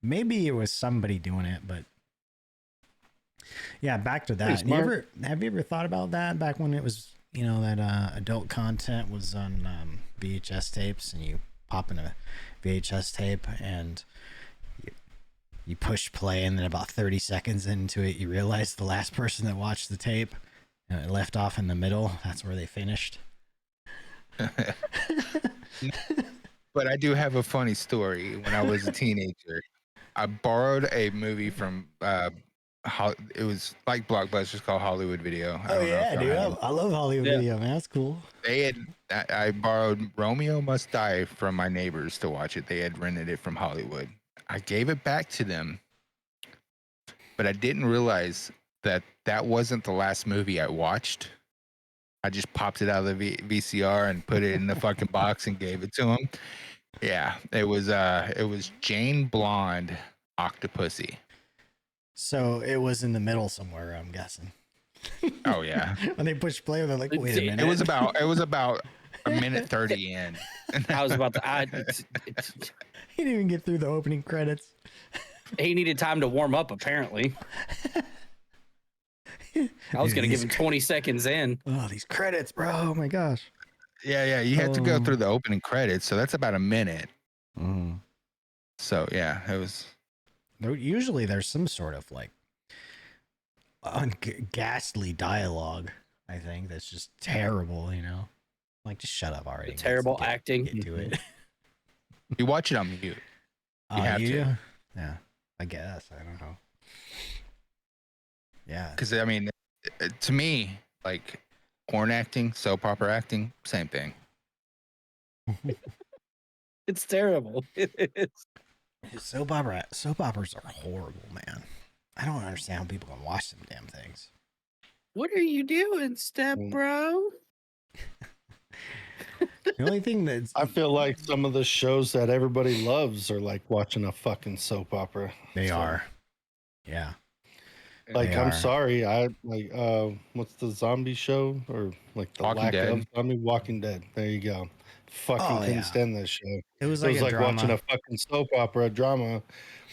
Maybe it was somebody doing it, but yeah, back to that. Have you ever thought about that back when it was, that adult content was on VHS tapes and you pop in a VHS tape and you push play and then about 30 seconds into it, you realize the last person that watched the tape and it left off in the middle. That's where they finished. But I do have a funny story. When I was a teenager, I borrowed a movie from it was like Blockbuster's called Hollywood Video. Oh yeah, dude! I love Hollywood Video, man. That's cool. I borrowed Romeo Must Die from my neighbors to watch it. They had rented it from Hollywood. I gave it back to them, but I didn't realize that wasn't the last movie I watched. I just popped it out of the VCR and put it in the fucking box and gave it to him. Yeah, it was Jane Blonde Octopussy. So it was in the middle somewhere, I'm guessing. Oh yeah. When they push play, they're like, wait a minute. It was about a minute 30 in. I was about to. He didn't even get through the opening credits. He needed time to warm up, apparently. I was gonna give him 20 seconds in. Oh, these credits, bro! Oh my gosh. Yeah. You have to go through the opening credits, so that's about a minute. Mm. So yeah, it was. Usually there's some sort of like ghastly dialogue. I think that's just terrible. Like just shut up already. Terrible acting. Get to it. You watch it on mute. You have to. Yeah, I guess. I don't know. Yeah. Because I mean, to me, like porn acting, soap opera acting, same thing. It's terrible. Soap operas are horrible, man. I don't understand how people can watch them damn things. What are you doing, step bro? The only thing that's I feel like some of the shows that everybody loves are like watching a fucking soap opera. they So, are. Yeah. Like, They I'm are. sorry, I like what's the zombie show or like the Walking lack Dead. of zombie Walking Dead. There you go. Fucking couldn't stand that show. It was It like was a like drama. watching a fucking soap opera drama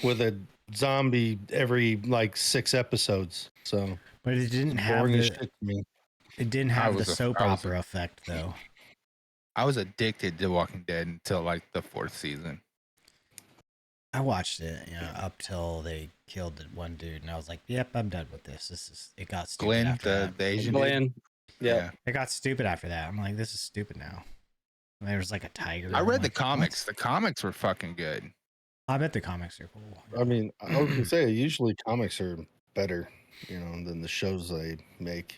with a zombie every like 6 episodes. So But it didn't have boring as the shit to me. it didn't have the soap opera effect though. I was addicted to Walking Dead until like the 4th season. I watched it, up till they killed the one dude, and I was like, "Yep, I'm done with this. It got stupid Glenn, after the Asian dude. Glenn. Yeah. It got stupid after that. I'm like, this is stupid now. And there was like a tiger. I I'm read the like, comics. what? The comics were fucking good. I bet the comics are cool. I mean, I was gonna say usually comics are better, than the shows they make.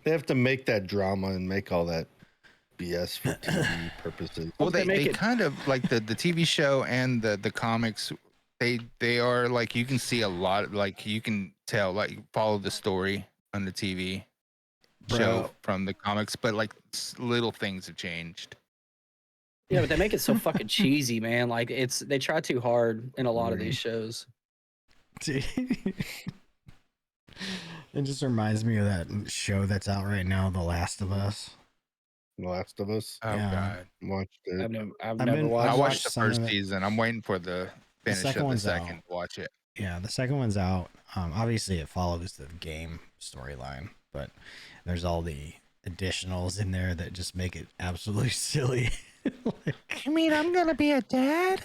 They have to make that drama and make all that BS for TV purposes. Well, They make they it- kind of like the TV show and the comics. They are like, you can see a lot, like you can tell, like follow the story on the TV show Bro. from the comics, but like little things have changed. Yeah, but they make it so fucking cheesy, man. Like they try too hard in a lot of these shows. It just reminds me of that show that's out right now, The Last of Us. The Last of Us. Oh Yeah. god, Watched it. I've I've never been- watched. I I've watched watched the some of first it. season. I'm waiting for the finish second of the one's second out. to watch it. Yeah, the second one's out. Obviously, it follows the game storyline, but there's all the additionals in there that just make it absolutely silly. You mean I'm gonna be a dad?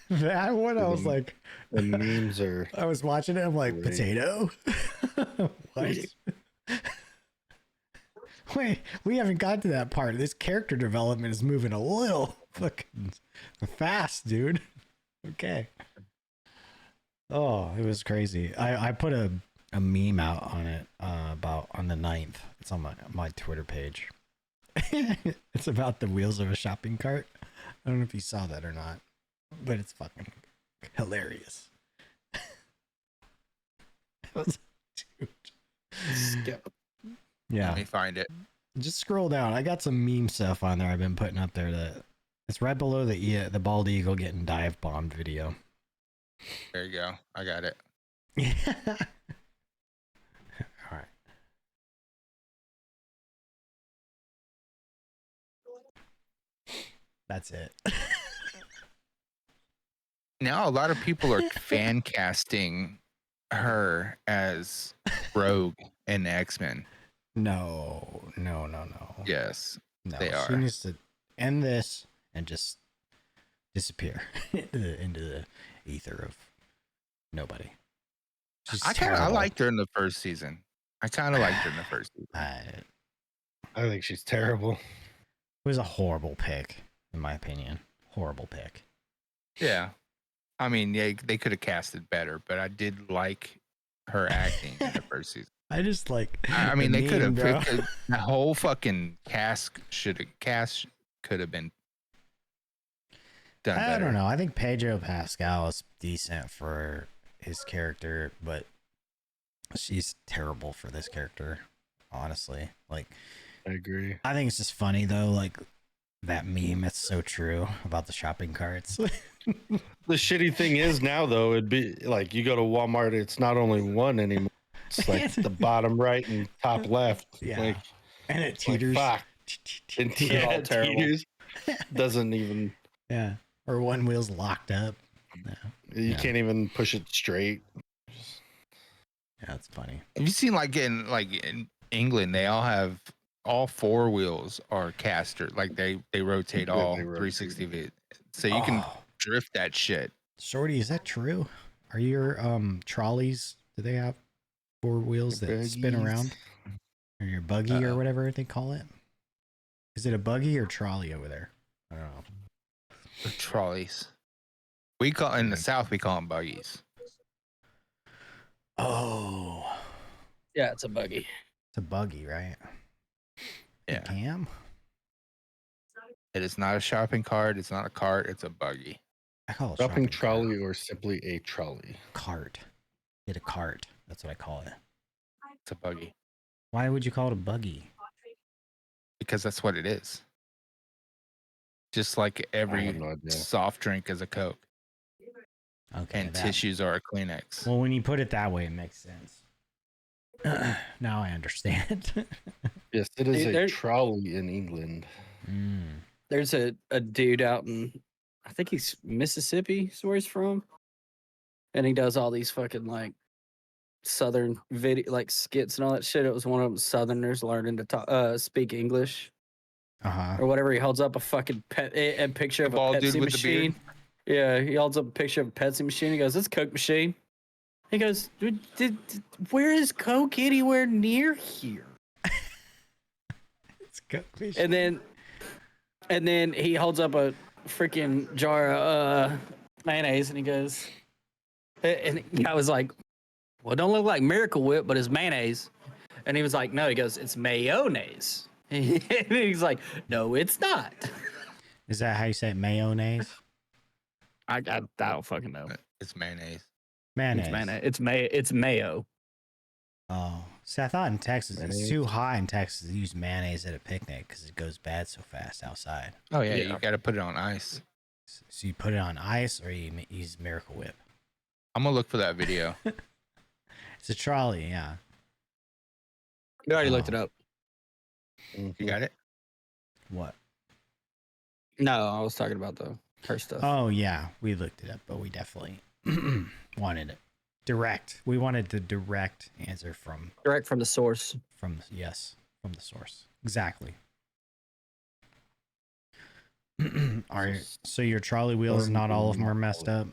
That one, I was like, The memes are. I was watching it. I'm like, Great. potato. What? Wait, we haven't got to that part. This character development is moving a little fucking fast, dude. Okay. Oh, it was crazy. I put a meme out on it about on the 9th. It's on my Twitter page. It's about the wheels of a shopping cart. I don't know if you saw that or not, but it's fucking hilarious. Dude. Skip. Yeah. Let me find it. Just scroll down. I got some meme stuff on there I've been putting up there that it's right below the bald eagle getting dive bombed video. There you go. I got it. All right. That's it. Now a lot of people are fan casting her as Rogue in X-Men. No. Yes. No. they She are. needs to end this and just disappear into the ether of nobody. She's I terrible. liked her in the first season. I kind of liked her in the first season. I think she's terrible. It was a horrible pick, in my opinion. Horrible pick. Yeah. I mean, yeah, they could have casted better, but I did like her acting in the first season. I just like. I mean, the they could meme, have. bro. The whole fucking cast could have been done better. I don't know. I think Pedro Pascal is decent for his character, but she's terrible for this character. Honestly, like, I agree. I think it's just funny though. Like that meme, it's so true about the shopping carts. The shitty thing is now though, it'd be like you go to Walmart, it's not only one anymore. It's like the bottom right and top left. Yeah. Like, And it like, teeters. fuck. And They're all yeah, terrible. teeters. Doesn't even. Yeah. Or one wheel's locked up. Yeah. You Yeah. can't even push it straight. Yeah, it's funny. Have you seen in England, they all have all 4 wheels are caster, like they rotate Yeah, all they rotate. 360 feet, so you can drift that shit. Shorty, is that true? Are your trolleys, do they have 4 wheels that spin Buggies. around? Or your buggy or whatever they call it? Is it a buggy or trolley over there? I don't know. The trolleys. We call in the South, we call them buggies. Oh, Yeah, it's a buggy. it's a buggy, right? Yeah. Cam? It is not a shopping cart. It's not a cart. It's a buggy. I call it Shopping cart. trolley or simply a trolley. Cart. Get a cart. That's what I call it. It's a buggy Why would you call it a buggy? because that's what it is. Just like every have no idea. soft drink is a Coke Okay. and tissues are a Kleenex. Well, when you put it that way, it makes sense. Now I understand. Yes, it is Dude, a there- trolley in England. There's a dude out in, I think he's Mississippi, is where he's from. And he does all these fucking like Southern video, like skits and all that shit. It was one of them Southerners learning to speak English Uh-huh. or whatever. He holds up a fucking a picture of a bald dude Pepsi with the beard? machine. Yeah, he holds up a picture of a Pepsi machine. He goes, "It's a Coke machine." He goes, "Where is Coke anywhere near here?" It's Coke. And then he holds up a freaking jar of mayonnaise, and he goes, and the guy was like, "Well, it don't look like Miracle Whip, but it's mayonnaise." And he was like, "No," he goes, "It's mayonnaise." And he's like, "No, it's not." Is that how you say it? Mayonnaise? I don't fucking know. It's mayonnaise. Mayonnaise. It's mayonnaise. It's mayo. Oh, see, I thought in Texas, it's Mayonnaise. too hot in Texas to use mayonnaise at a picnic because it goes bad so fast outside. Oh yeah, Yeah. you got to put it on ice. So you put it on ice or you use Miracle Whip. I'm gonna look for that video. It's a trolley, yeah. You already looked Oh. it up. You got it? What? No, I was talking about her stuff. Oh, yeah, we looked it up, but we definitely wanted it. Direct. We wanted the direct answer from Direct from the source. from the source. Exactly. All right. So your trolley wheels, not all of them are messed up.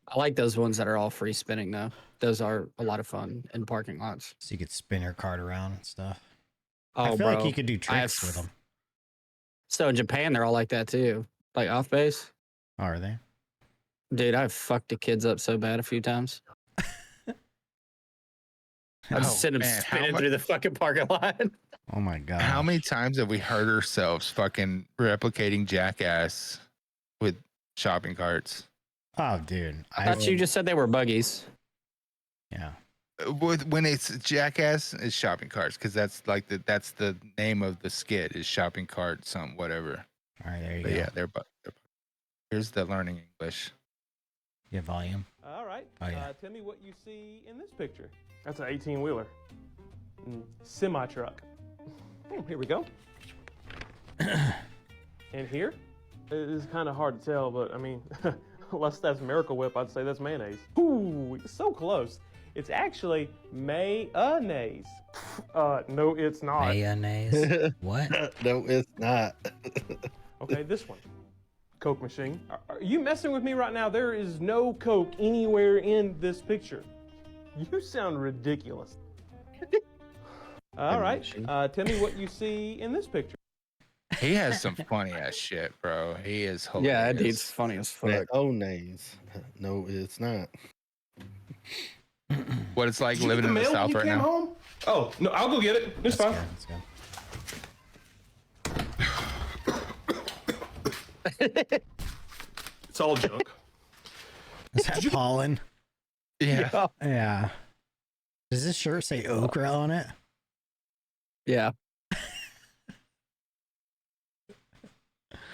I like those ones that are all free spinning though. Those are a lot of fun in parking lots. So you could spin your cart around and stuff. Oh, I feel bro. like you could do I tricks have- with them. So in Japan, they're all like that too. Like off base. Are they? Dude, I've fucked the kids up so bad a few times. I've Oh, sent them man, how spinning mu- through the fucking parking lot. Oh my god. How many times have we hurt ourselves fucking replicating Jackass with shopping carts? Oh, dude. I thought you just said they were buggies. Yeah. When it's Jackass, it's shopping carts because that's like that's the name of the skit is shopping cart something whatever. All right, there you But go. yeah, they're here's the learning English. Get volume. All right. Oh, yeah. Tell me what you see in this picture. That's an 18-wheeler. Semi-truck. Here we go. And here? It's kind of hard to tell, but I mean, unless that's Miracle Whip, I'd say that's mayonnaise. Ooh, so close. It's actually mayonnaise. No, it's not. Mayonnaise. What? No, it's not. Okay, this one. Coke machine. Are you messing with me right now? There is no Coke anywhere in this picture. You sound ridiculous. All right. Tell me what you see in this picture. He has some funny ass shit, bro. He is hilarious. Yeah, that dude's funny as fuck. Mayonnaise. No, it's not. What it's like Did you living get in the mail when South you right came now. home? Oh, no, I'll go get it. It's fine. That's good. It's all junk. Is that pollen? Yeah. Yeah. Does this shirt say okra on it? Yeah.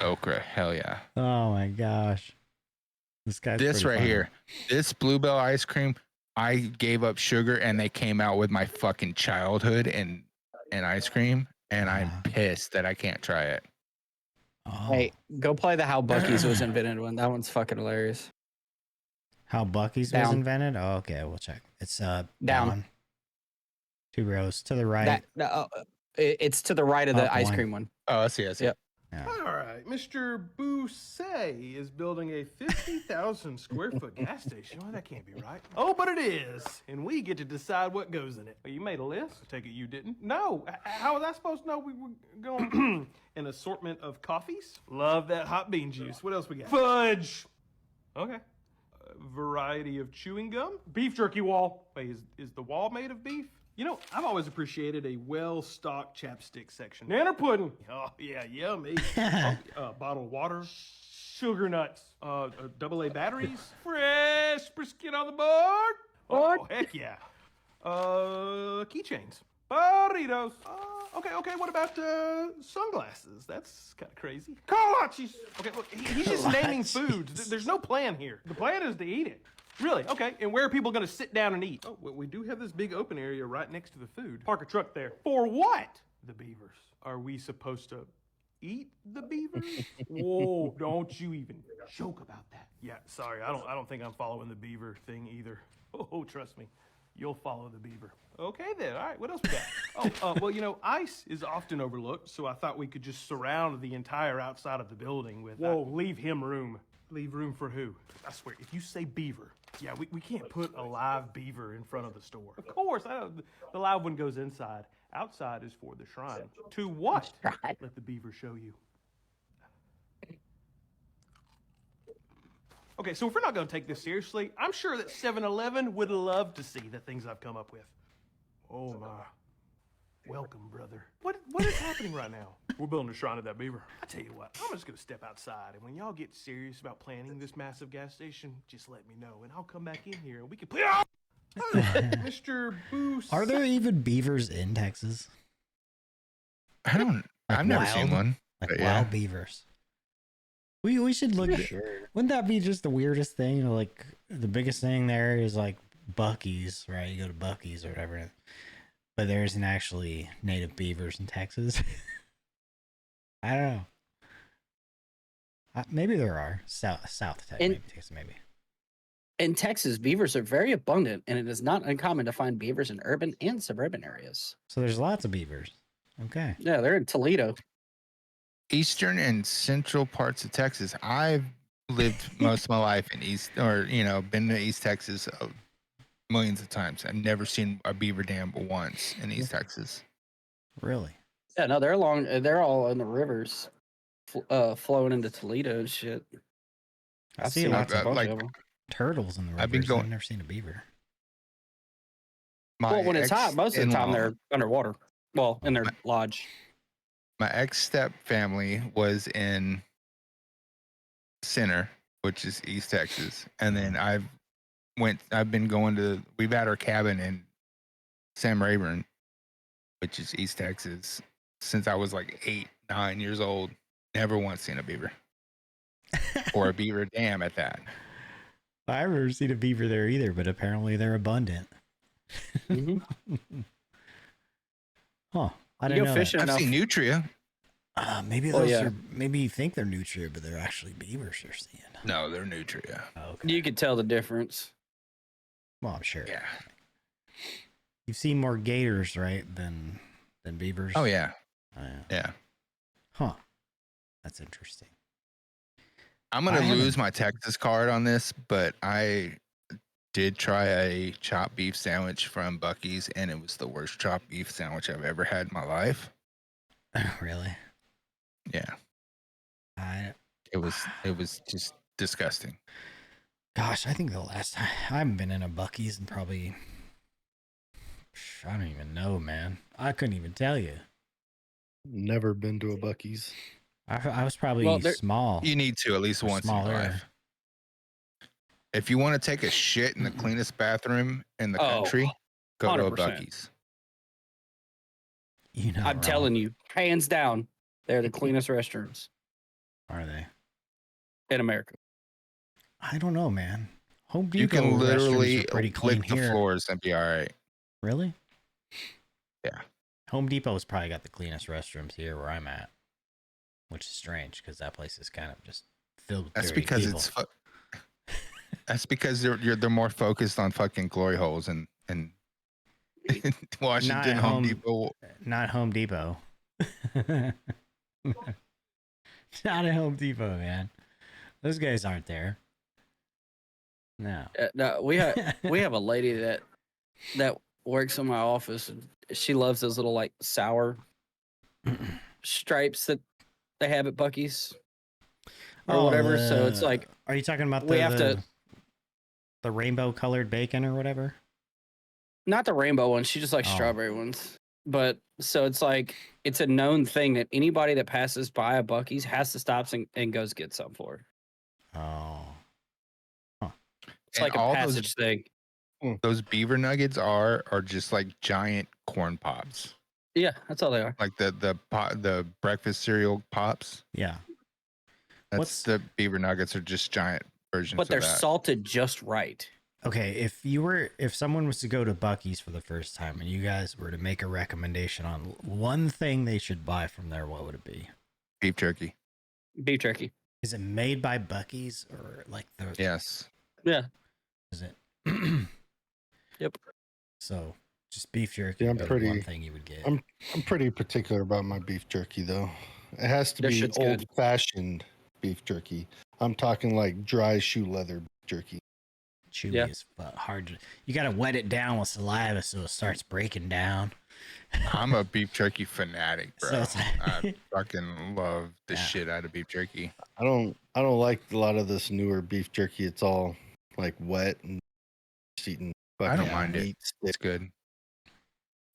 Okra. Hell yeah. Oh my gosh. This guy's This pretty right funny. here. This Bluebell ice cream. I gave up sugar and they came out with my fucking childhood and ice cream. And I'm pissed that I can't try it. Oh. Hey, go play the How Bucky's Was Invented one. That one's fucking hilarious. How Bucky's was Down. invented? Oh, okay, we'll check. It's Down. down. 2 rows to the right. It's to the right of the Up ice one. cream one. Oh, I see. I see. Yep. Yeah. All right. right. Mr. Bousset is building a 50,000 square foot gas station. Well, that can't be right. Oh, but it is. And we get to decide what goes in it. Well, you made a list. I take it you didn't? No. How was I supposed to know we were going an assortment of coffees? Love that hot bean juice. What else we got? Fudge. Okay. A variety of chewing gum. Beef jerky wall. Wait, is the wall made of beef? You know, I've always appreciated a well-stocked chapstick section. Nanner pudding. Oh, yeah, yummy. Bottled water. Sugar nuts. AA batteries. Fresh brisket on the board. Oh, heck yeah. Keychains. Burritos. Okay, what about sunglasses? That's kind of crazy. Kolaches. Okay, look, he's just naming foods. There's no plan here. The plan is to eat it. Really? Okay, and where are people going to sit down and eat? Oh, well, we do have this big open area right next to the food. Park a truck there. For what? The beavers. Are we supposed to eat the beavers? Whoa, don't you even joke about that. Yeah, sorry, I don't think I'm following the beaver thing either. Oh, trust me, you'll follow the beaver. Okay then, all right, what else we got? Well, you know, ice is often overlooked, so I thought we could just surround the entire outside of the building with... Whoa, leave him room. Leave room for who? I swear, if you say beaver, yeah, we can't put a live beaver in front of the store. Of course, the live one goes inside. Outside is for the shrine. To what? Let the beaver show you. Okay, so if we're not going to take this seriously, I'm sure that 7-Eleven would love to see the things I've come up with. Oh my. Welcome, brother. What is happening right now? We're building a shrine to that beaver. I tell you what, I'm just gonna step outside, and when y'all get serious about planning this massive gas station, just let me know, and I'll come back in here, and we can play. Mr. Boos. Are there even beavers in Texas? I've never seen one. Like Yeah. wild beavers. We should look. Sure. Wouldn't that be just the weirdest thing? You know, like the biggest thing there is like Buc-ee's, right? You go to Buc-ee's or whatever. But there isn't actually native beavers in Texas. I don't know. Maybe there are. South Texas, maybe. In Texas, beavers are very abundant, and it is not uncommon to find beavers in urban and suburban areas. So there's lots of beavers. Okay. Yeah, they're in Toledo. Eastern and central parts of Texas. I've lived most of my life in been to East Texas millions of times. I've never seen a beaver dam once in East Texas. Really? Yeah, no, they're along. They're all in the rivers, flowing into Toledo and shit. I see lots of like turtles in the rivers. I've been going- I've never seen a beaver. Well, when it's hot, most of the time ex-in-law- they're underwater. Well, in their lodge. My ex-step family was in Center, which is East Texas, and then we've had our cabin in Sam Rayburn, which is East Texas, since I was like 8-9 years old. Never once seen a beaver or a beaver dam at that. I've never seen a beaver there either, but apparently they're abundant. Huh. I You didn't go know fishing I've enough. seen nutria. Maybe Oh, those yeah. are. Maybe you think they're nutria, but they're actually beavers you're seeing. No, they're nutria. Oh, okay. You could tell the difference. Well, I'm sure. Yeah. You've seen more gators, right, than beavers? Oh yeah. Oh, yeah. Yeah. Huh. That's interesting. I'm gonna I haven't- lose my Texas card on this, but I did try a chopped beef sandwich from Buc-ee's, and it was the worst chopped beef sandwich I've ever had in my life. Really? Yeah, I it was just disgusting. Gosh, I think the last time I haven't been in a Buc-ee's in probably, I don't even know, man. I couldn't even tell you. Never been to a Buc-ee's. I was probably Well, there- small. You need to at least Or once in your smaller. life. If you want to take a shit in the cleanest bathroom in the Oh, country, go to a 100%. Buc-ee's. You know, I'm telling you, hands down, they're the cleanest restrooms Are they? in America. I don't know, man. Home Depot You can restrooms literally are pretty clean lick the here. floors and be all right. Really? Yeah. Home Depot's probably got the cleanest restrooms here where I'm at, which is strange because that place is kind of just filled with That's dirty because people. that's because they're more focused on fucking glory holes and Washington Not Home home- Depot. Not Home Depot. Not at Home Depot, man. Those guys aren't there. No. No, we have a lady that works in my office, and she loves those little like sour stripes that they have at Buc-ee's or whatever. So it's like, are you talking about we have to the rainbow colored bacon or whatever? not the rainbow ones. She just likes strawberry ones. But so it's like it's a known thing that anybody that passes by a Buc-ee's has to stop and goes get some for her. Oh. It's like a passage thing. Those beaver nuggets are just like giant corn pops. Yeah, that's all they are. Like the breakfast cereal pops. Yeah. That's the beaver nuggets are just giant versions. But they're of that. salted just right. Okay, if someone was to go to Buc-ee's for the first time and you guys were to make a recommendation on one thing they should buy from there, what would it be? Beef jerky. Beef jerky. Is it made by Buc-ee's or like the? Yes. Yeah. Is it? Yep. So just beef jerky. Yeah, I'm would be pretty. one thing you would get. I'm pretty particular about my beef jerky though. It has to That be shit's good. old-fashioned beef jerky. I'm talking like dry shoe leather beef jerky. Chewy is hard to. You gotta wet it down with saliva so it starts breaking down. I'm a beef jerky fanatic, bro. So I fucking love the shit out of beef jerky. I don't like a lot of this newer beef jerky. It's all like wet and just eating. I don't mind it. It's good.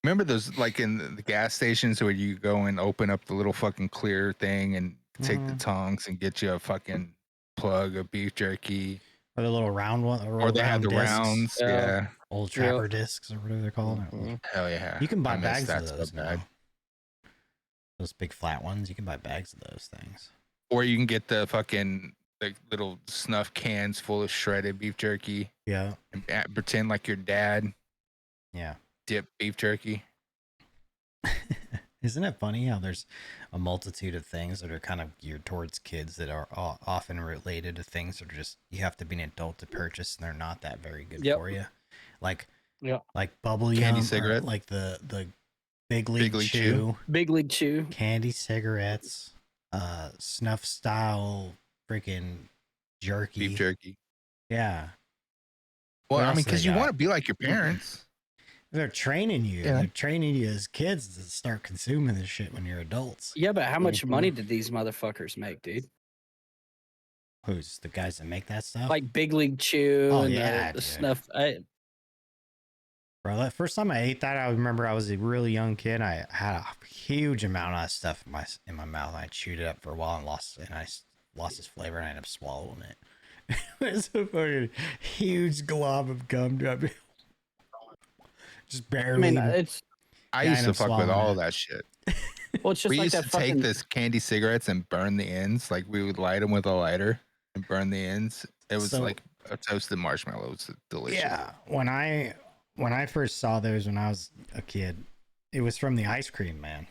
Remember those like in the gas stations where you go and open up the little fucking clear thing and take the tongs and get you a fucking plug of beef jerky. Or the little round one, or they have the discs. rounds. Yeah. Old Trapper discs or whatever they're called. Hell yeah. You can buy I miss bags that of so those bad. now. Those big flat ones, you can buy bags of those things. Or you can get the fucking like little snuff cans full of shredded beef jerky. Yeah. And pretend like your dad. Yeah. Dip beef jerky. Isn't it funny how there's a multitude of things that are kind of geared towards kids that are often related to things that are just you have to be an adult to purchase and they're not that very good for you, like bubble candy yum, cigarette, like the Big League Chew, Big League Chew, candy cigarettes, snuff style freaking jerky, beef jerky. Yeah. Well, I mean, because you want to be like your parents. They're training you. Yeah. They're training you as kids to start consuming this shit when you're adults. Yeah, but how much money did these motherfuckers make, dude? Who's the guys that make that stuff? Like Big League Chew and the snuff. Bro, that first time I ate that, I remember I was a really young kid. I had a huge amount of that stuff in my mouth. I chewed it up for a while and lost its flavor, and I ended up swallowing it. It was a fucking huge glob of gum, dude. Just barely. I mean, I used to fuck with all of that shit. Well, it's just we like used that to fucking... take this candy cigarettes and burn the ends. Like we would light them with a lighter and burn the ends. It was like a toasted marshmallow. It was delicious. Yeah, when I first saw those when I was a kid, it was from the ice cream man.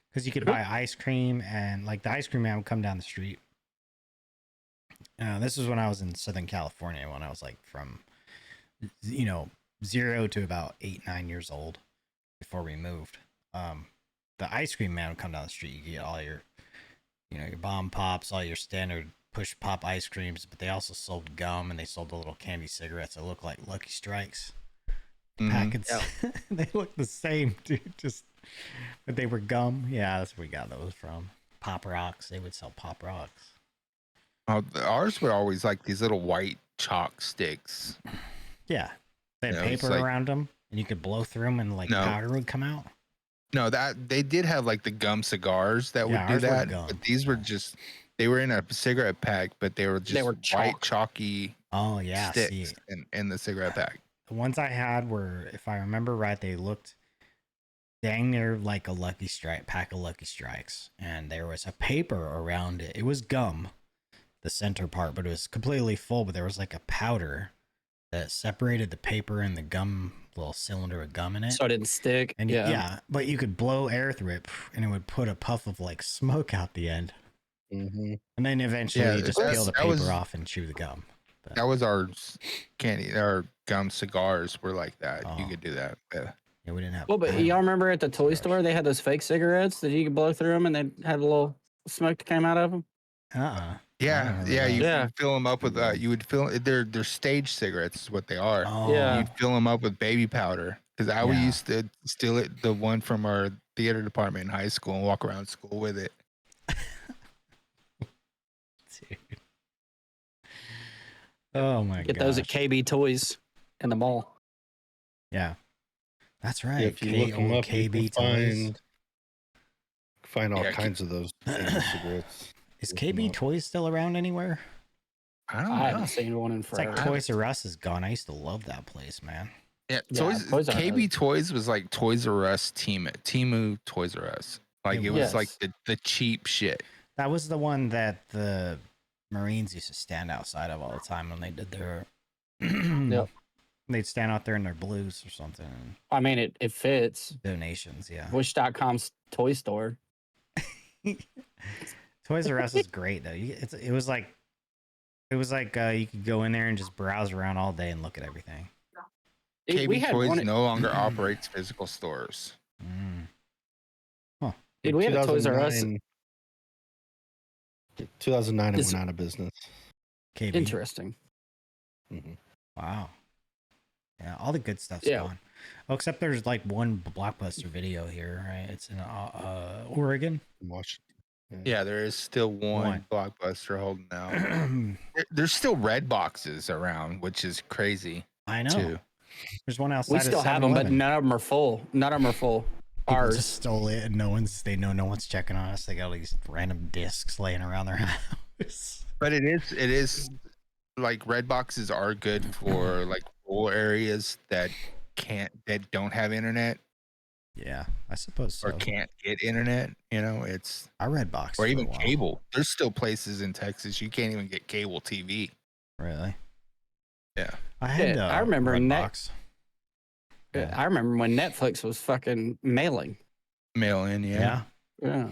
Because you could buy ice cream and like the ice cream man would come down the street. This was when I was in Southern California, when I was like from 0 to about 8-9 years old before we moved. The ice cream man would come down the street. You get all your your bomb pops, all your standard push pop ice creams, but they also sold gum and they sold the little candy cigarettes that look like Lucky Strikes packets. They look the same, dude, but they were gum. Yeah, that's where we got those from. Pop Rocks. They would sell Pop Rocks. Ours were always like these little white chalk sticks. Yeah. They had paper around them, and you could blow through them, and powder would come out. No, that they did have like the gum cigars that would do that, but these were they were in a cigarette pack, but they were white chalky. Oh yeah, sticks in the cigarette pack. The ones I had were, if I remember right, they looked dang near like a Lucky Strike pack of Lucky Strikes, and there was a paper around it. It was gum, the center part, but it was completely full. But there was like a powder that separated the paper and the gum, little cylinder of gum in it, so it didn't stick. And but you could blow air through it, and it would put a puff of like smoke out the end. And then eventually you just peel the paper off and chew the gum. That was our candy. Our gum cigars were like that. You could do that. Yeah, we didn't have. Well, but y'all remember at the toy store they had those fake cigarettes that you could blow through them, and they had a little smoke came out of them? I Yeah, remember yeah. those. You Yeah. fill them up with you would fill they're stage cigarettes is what they are. Oh, Yeah. You'd fill them up with baby powder because I Yeah. used to steal it, the one from our theater department in high school, and walk around school with it. dude. Oh my god. Get those at KB Toys in the mall. Yeah. That's right. If you look them up, you KB can Toys. find all Yeah, kinds of those baby cigarettes. Is Look 'em KB up. Toys still around anywhere? I don't I know. haven't seen one in It's like forever. Toys R Us is gone. I used to love that place, man. Yeah, Yeah, Toys R KB Us. Toys was like Toys R Us Timu Toys R Us. Like It it was like Yes. the cheap shit. That was the one that the Marines used to stand outside of all the time when they did their. Yep. They'd stand out there in their blues or something. And I mean, it fits. donations, yeah. Wish.com's toy store. Toys R Us is great though. It was like you could go in there and just browse around all day and look at everything. KB We had Toys one. no longer operates physical stores. Mm. Dude, we had a Toys R Us. 2009 it Is- went out of business. KB. Interesting. hmm Wow. Yeah, all the good stuff's Yeah. gone. Oh, except there's like one Blockbuster Video here, right? It's in Oregon. Washington. Yeah, there is still one Blockbuster holding out. There's still red boxes around, which is crazy I know. too. There's one outside. We still have them, but 7-Eleven. none of them are full. None of them are full. People Ours. just stole it, and they know no one's checking on us. They got all these random discs laying around their house. But it is like red boxes are good for like rural areas that don't have internet Yeah, I suppose so. or can't get internet. You know, it's I read box or for a even while. cable. There's still places in Texas you can't even get cable TV. Really? Yeah. I had. Yeah, I remember Redbox. I remember when Netflix was fucking mailing. Mail in, Yeah. Yeah.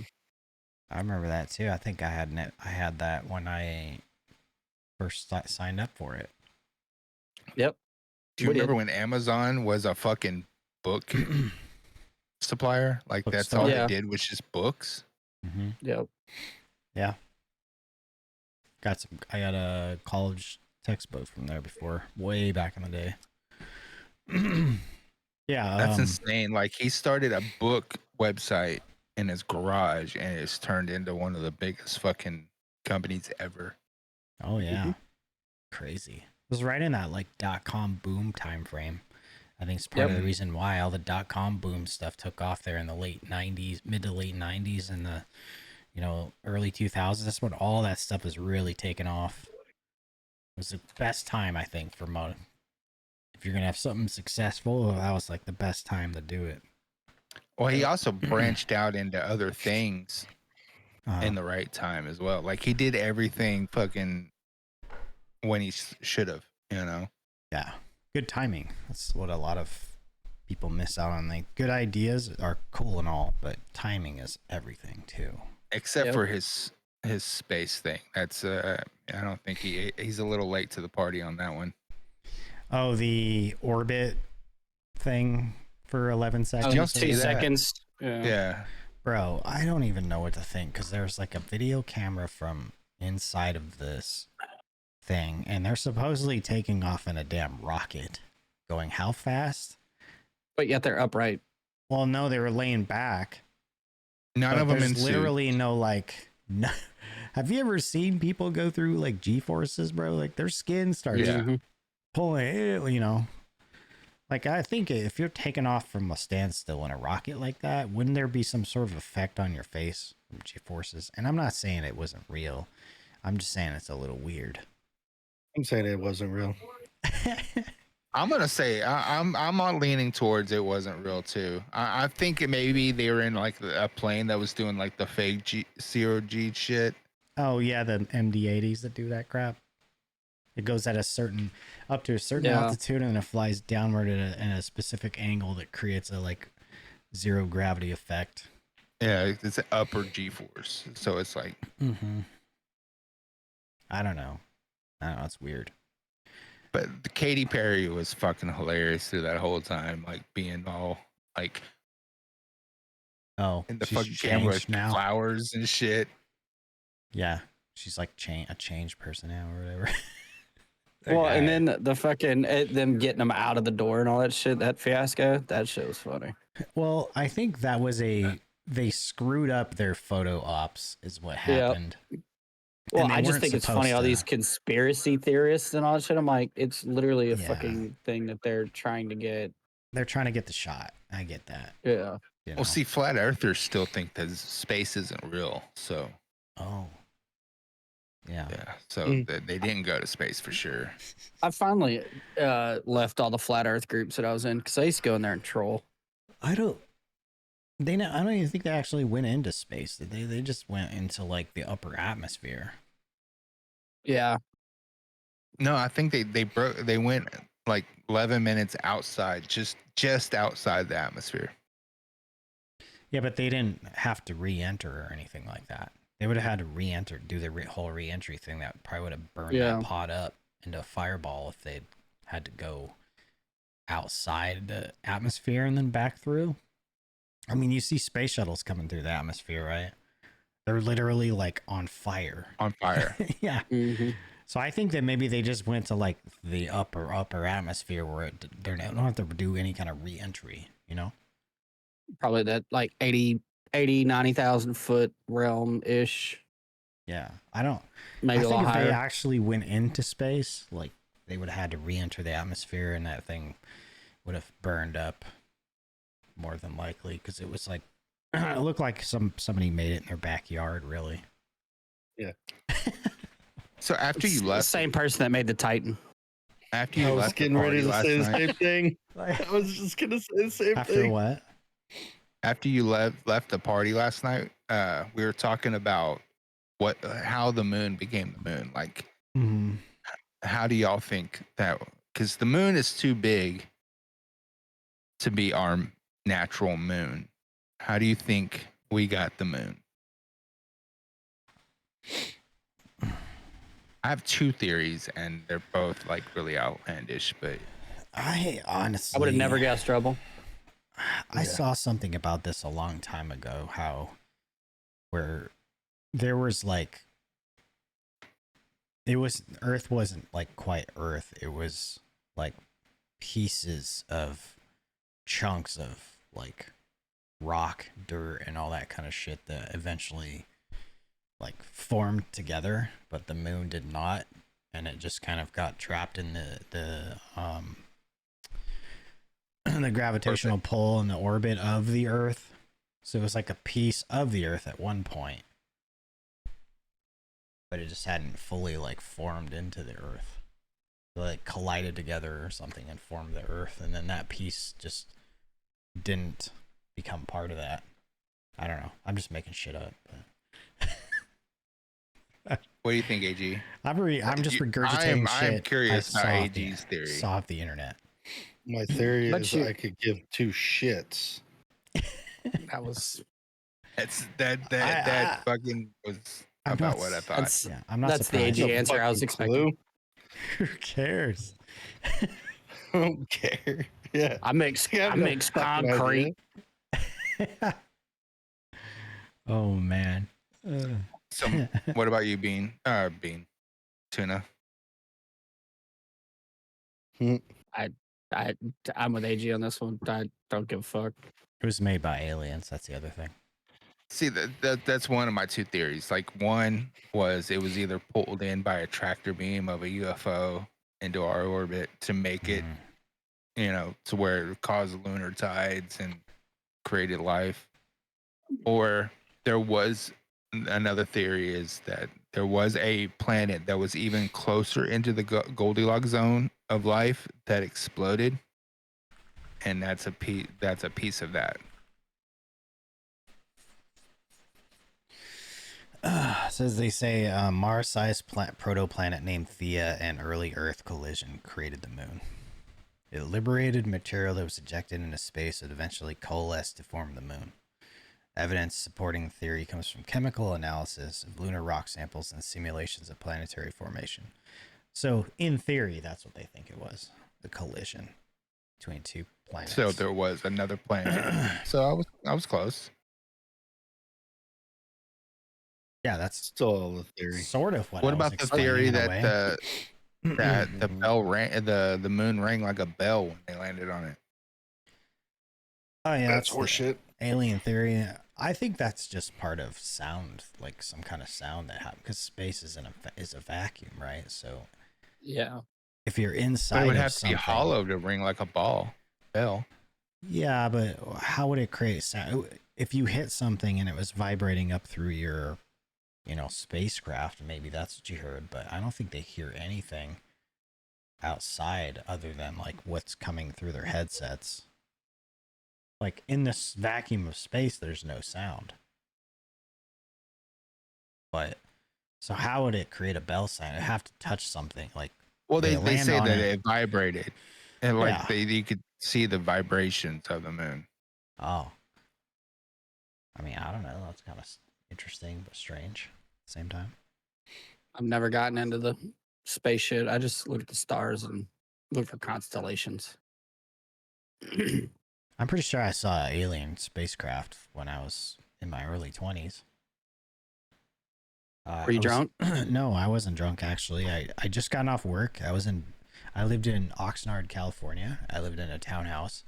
I remember that too. I think I had that when I first signed up for it. Yep. Do you We did. remember when Amazon was a fucking book supplier? Like that's Bookstore. all Yeah. they did was just books. Mm-hmm. Yep. Yeah. I got a college textbook from there before, way back in the day. Yeah. That's insane. Like he started a book website in his garage and it's turned into one of the biggest fucking companies ever. Oh yeah. Crazy. It was right in that like .com boom time frame. I think it's part of the reason why all the .com boom stuff took off there in the late 90s, mid to late 90s and the early 2000s. That's when all that stuff was really taking off. It was the best time, I think, for if you're gonna have something successful, that was like the best time to do it. Well, he also branched out into other things Uh-huh. in the right time as well. Like he did everything fucking when he should have, you know? Yeah, good timing. That's what a lot of people miss out on. Like, good ideas are cool and all, but timing is everything too. Except for his space thing. That's I don't think he's a little late to the party on that one. Oh, the orbit thing for 11 seconds. y'all Oh, see 2 that? seconds. Yeah. Bro, I don't even know what to think because there's like a video camera from inside of this thing, and they're supposedly taking off in a damn rocket. Going how fast? But yet they're upright. Well, no, they were laying back. None But of them there's in suits. literally no like. No, have you ever seen people go through like G-forces, bro? Like their skin starts Yeah. pulling. Like I think if you're taking off from a standstill in a rocket like that, wouldn't there be some sort of effect on your face from G-forces? And I'm not saying it wasn't real. I'm just saying it's a little weird. I'm saying it wasn't real. I'm gonna say I'm leaning towards it wasn't real too. I think maybe they were in like a plane that was doing like the fake zero G shit. Oh yeah, the MD-80s that do that crap. It goes at up to a certain Yeah. altitude and it flies downward in a specific angle that creates a like zero gravity effect. Yeah, it's an upper G force, so it's like Mm-hmm. I don't know. It's weird. But Katy Perry was fucking hilarious through that whole time, like being all like Oh, in the she's fucking camera with changed now. flowers and shit. Yeah, she's like a change person now or whatever. Well, and Yeah. then the fucking them getting them out of the door and all that shit, that fiasco, that shit was funny. Well, I think that was they screwed up their photo ops is what happened. Well, And they I just weren't think it's funny, supposed all to. these conspiracy theorists and all that shit. I'm like, it's literally a Yeah. fucking thing that they're trying to get. They're trying to get the shot. I get that. Yeah. You know? Well, see, flat earthers still think that space isn't real. So, Oh. Yeah. So they didn't go to space for sure. I finally left all the flat Earth groups that I was in because I used to go in there and troll. I don't even think they actually went into space. They just went into like the upper atmosphere. Yeah. No, I think they went like 11 minutes outside, just outside the atmosphere. Yeah, but they didn't have to re-enter or anything like that. They would have had to re-enter, do the whole re-entry thing. That probably would have burned that pod up into a fireball if they'd had to go outside the atmosphere and then back through. I mean, you see space shuttles coming through the atmosphere, right? They're literally like on fire. On fire. Yeah. Mm-hmm. So I think that maybe they just went to like the upper atmosphere where they don't have to do any kind of re-entry, you know? Probably that like 90,000 foot realm ish. Yeah. Maybe I a lot think if higher. they actually went into space, like they would have had to re-enter the atmosphere and that thing would have burned up more than likely because it was like it looked like somebody made it in their backyard, really. Yeah. So after you left, same person that made the Titan. After you I was left getting the ready party to last say the night, same thing. I was just gonna say the same After thing. what? After you left the party last night, we were talking about how the moon became the moon. Like, how do y'all think that? Because the moon is too big to be our natural moon. How do you think we got the moon? I have two theories, and they're both like really outlandish. But I honestly, I would have never guessed trouble. I saw something about this a long time ago. Where there was like, Earth wasn't like quite Earth. It was like pieces of chunks of like rock, dirt, and all that kind of shit that eventually like formed together, but the moon did not, and it just kind of got trapped in the the gravitational pull and the orbit of the Earth. So it was like a piece of the Earth at one point, but it just hadn't fully like formed into the Earth. So like collided together or something and formed the Earth, and then that piece just didn't become part of that. I don't know. I'm just making shit up. But what do you think, AG? I'm just regurgitating shit. I'm curious about I AG's theory. Saw off the internet. My theory is I could give two shits. That was that fucking was about what I thought. Yeah, I'm not that's surprised. the AG answer I was expecting. Who cares? I don't care. Yeah. I mix fucking concrete. Oh man. So, what about you, Bean? Tuna. I'm with AG on this one. I don't give a fuck. It was made by aliens. That's the other thing. See, that's one of my two theories. Like, one was it was either pulled in by a tractor beam of a UFO into our orbit to make it, to where it caused lunar tides and created life, or there was another theory is that there was a planet that was even closer into the Goldilocks zone of life that exploded, and that's a piece of that. Says they say Mars-sized protoplanet named Theia and early Earth collision created the moon. It liberated material that was ejected into space that eventually coalesced to form the moon. Evidence supporting the theory comes from chemical analysis of lunar rock samples and simulations of planetary formation. So, in theory, that's what they think it was, the collision between two planets. So there was another planet. So I was close. Yeah, that's Still all the theory. sort of what What I was about the explaining theory in a that way. the bell rang, the moon rang like a bell when they landed on it? Oh yeah, That's horseshit. Alien theory. I think that's just part of sound, like some kind of sound that happens because space is a vacuum, right? So Yeah. if you're But inside it would of have to be something, hollow to ring like a bell. yeah, but how would it create sound? If you hit something and it was vibrating up through your, spacecraft, maybe that's what you heard. But I don't think they hear anything outside other than like what's coming through their headsets. Like in this vacuum of space, there's no sound. But so how would it create a bell sound? It'd have to touch something. Like, Well, they land say on that it. it vibrated, and like Yeah. you could see the vibrations of the moon. Oh. I mean, I don't know. That's kind of interesting but strange at the same time. I've never gotten into the space shit. I just look at the stars and look for constellations. I'm pretty sure I saw an alien spacecraft when I was in my early 20s. Were you drunk? No, I wasn't drunk actually. I just gotten off work. I lived in Oxnard, California. I lived in a townhouse.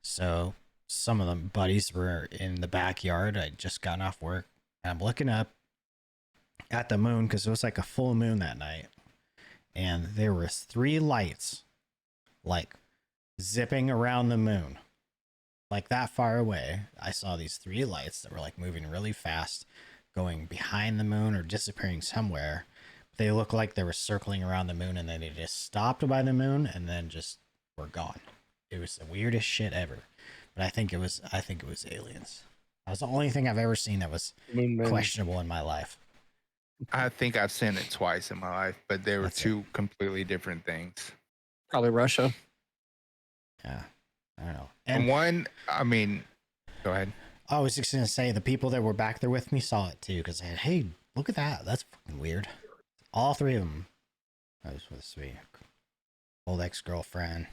So some of the buddies were in the backyard. I just gotten off work. And I'm looking up at the moon because it was like a full moon that night. And there was 3 lights like zipping around the moon. Like that far away. I saw these 3 lights that were like moving really fast, going behind the moon or disappearing somewhere. They looked like they were circling around the moon and then they just stopped by the moon and then just were gone. It was the weirdest shit ever. But I think it was aliens. That was the only thing I've ever seen that was questionable in my life. I think I've seen it twice in my life, but they were That's two completely different things. Probably Russia. Yeah. I don't know. And one, I mean, go ahead. I was just gonna say the people that were back there with me saw it too because I said, "Hey, look at that! That's fucking weird." All 3 of them. I was with sweet old ex-girlfriend,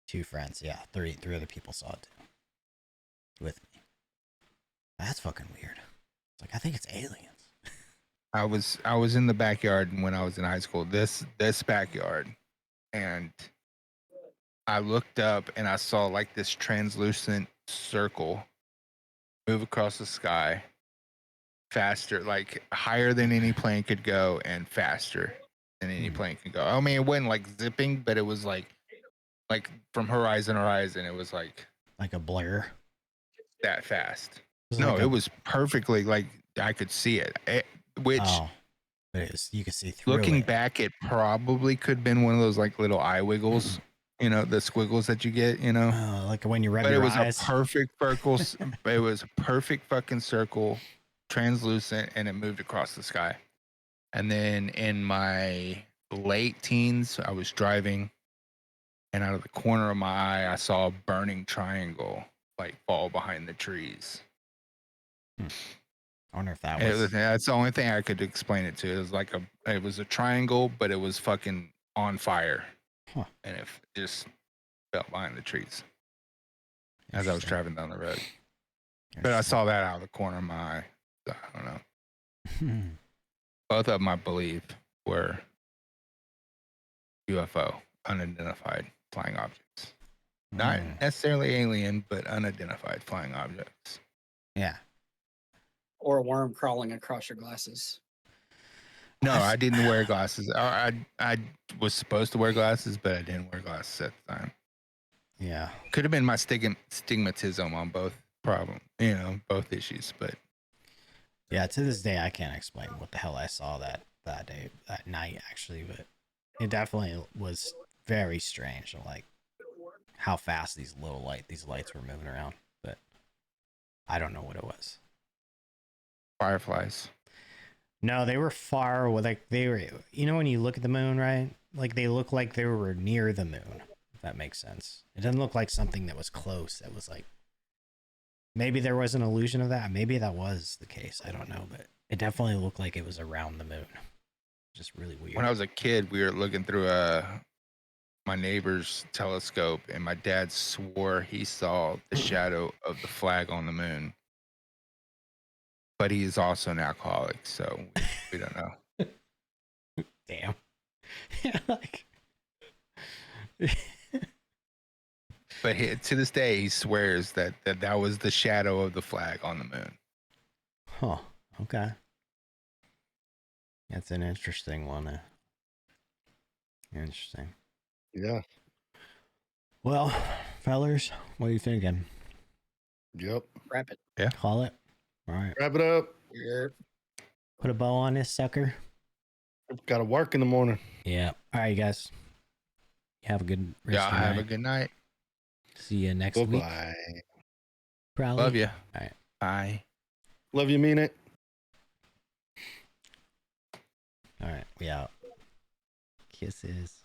2 friends. Yeah, 3 other people saw it too with me. That's fucking weird. It's like I think it's aliens. I was in the backyard when I was in high school. This backyard, and I looked up and I saw like this translucent circle move across the sky faster, like higher than any plane could go and faster than any plane could go. I mean, it wasn't like zipping, but it was like from horizon to horizon, it was like a blur. that fast. It No, like it was perfectly like I could see it. Which but you could see through looking it. back, it probably could have been one of those like little eye wiggles, the squiggles that you get, like when you rub But your it was eyes. a perfect circle. It was a perfect fucking circle, translucent, and it moved across the sky. And then in my late teens, I was driving, and out of the corner of my eye, I saw a burning triangle like fall behind the trees. I wonder if that was. That's the only thing I could explain it to. It was a triangle, but it was fucking on fire, and it just fell behind the trees as I was driving down the road. But I saw that out of the corner of my eye. So I don't know. Both of them, I believe, were UFO, unidentified flying objects. Not necessarily alien, but unidentified flying objects. Yeah. Or a worm crawling across your glasses. No, I didn't wear glasses. I was supposed to wear glasses, but I didn't wear glasses at the time. Yeah. Could have been my stigmatism on both both issues, but yeah, to this day I can't explain what the hell I saw that day, that night actually, but it definitely was very strange, like how fast these lights were moving around, but I don't know what it was. Fireflies. No, they were far away. Like they were, when you look at the moon, right? Like they look like they were near the moon. If that makes sense. It doesn't look like something that was close. That was like, maybe there was an illusion of that. Maybe that was the case. I don't know, but it definitely looked like it was around the moon. Just really weird. When I was a kid, we were looking through my neighbor's telescope, and my dad swore he saw the shadow of the flag on the moon. but he is also an alcoholic, so we don't know. Damn. Yeah, like. But to this day, he swears that was the shadow of the flag on the moon. Huh. Okay. That's an interesting one. Interesting. Yeah. Well, fellers, what are you thinking? Yep. Wrap it. Yeah. Call it? All right. Wrap it up. Yeah. Put a bow on this sucker. Got to work in the morning. Yeah. All right, guys. Have a good rest Y'all of the have a night. good night. See you next week. Bye. Probably. Love you. All right. Bye. Love you, mean it. All right. We out. Kisses.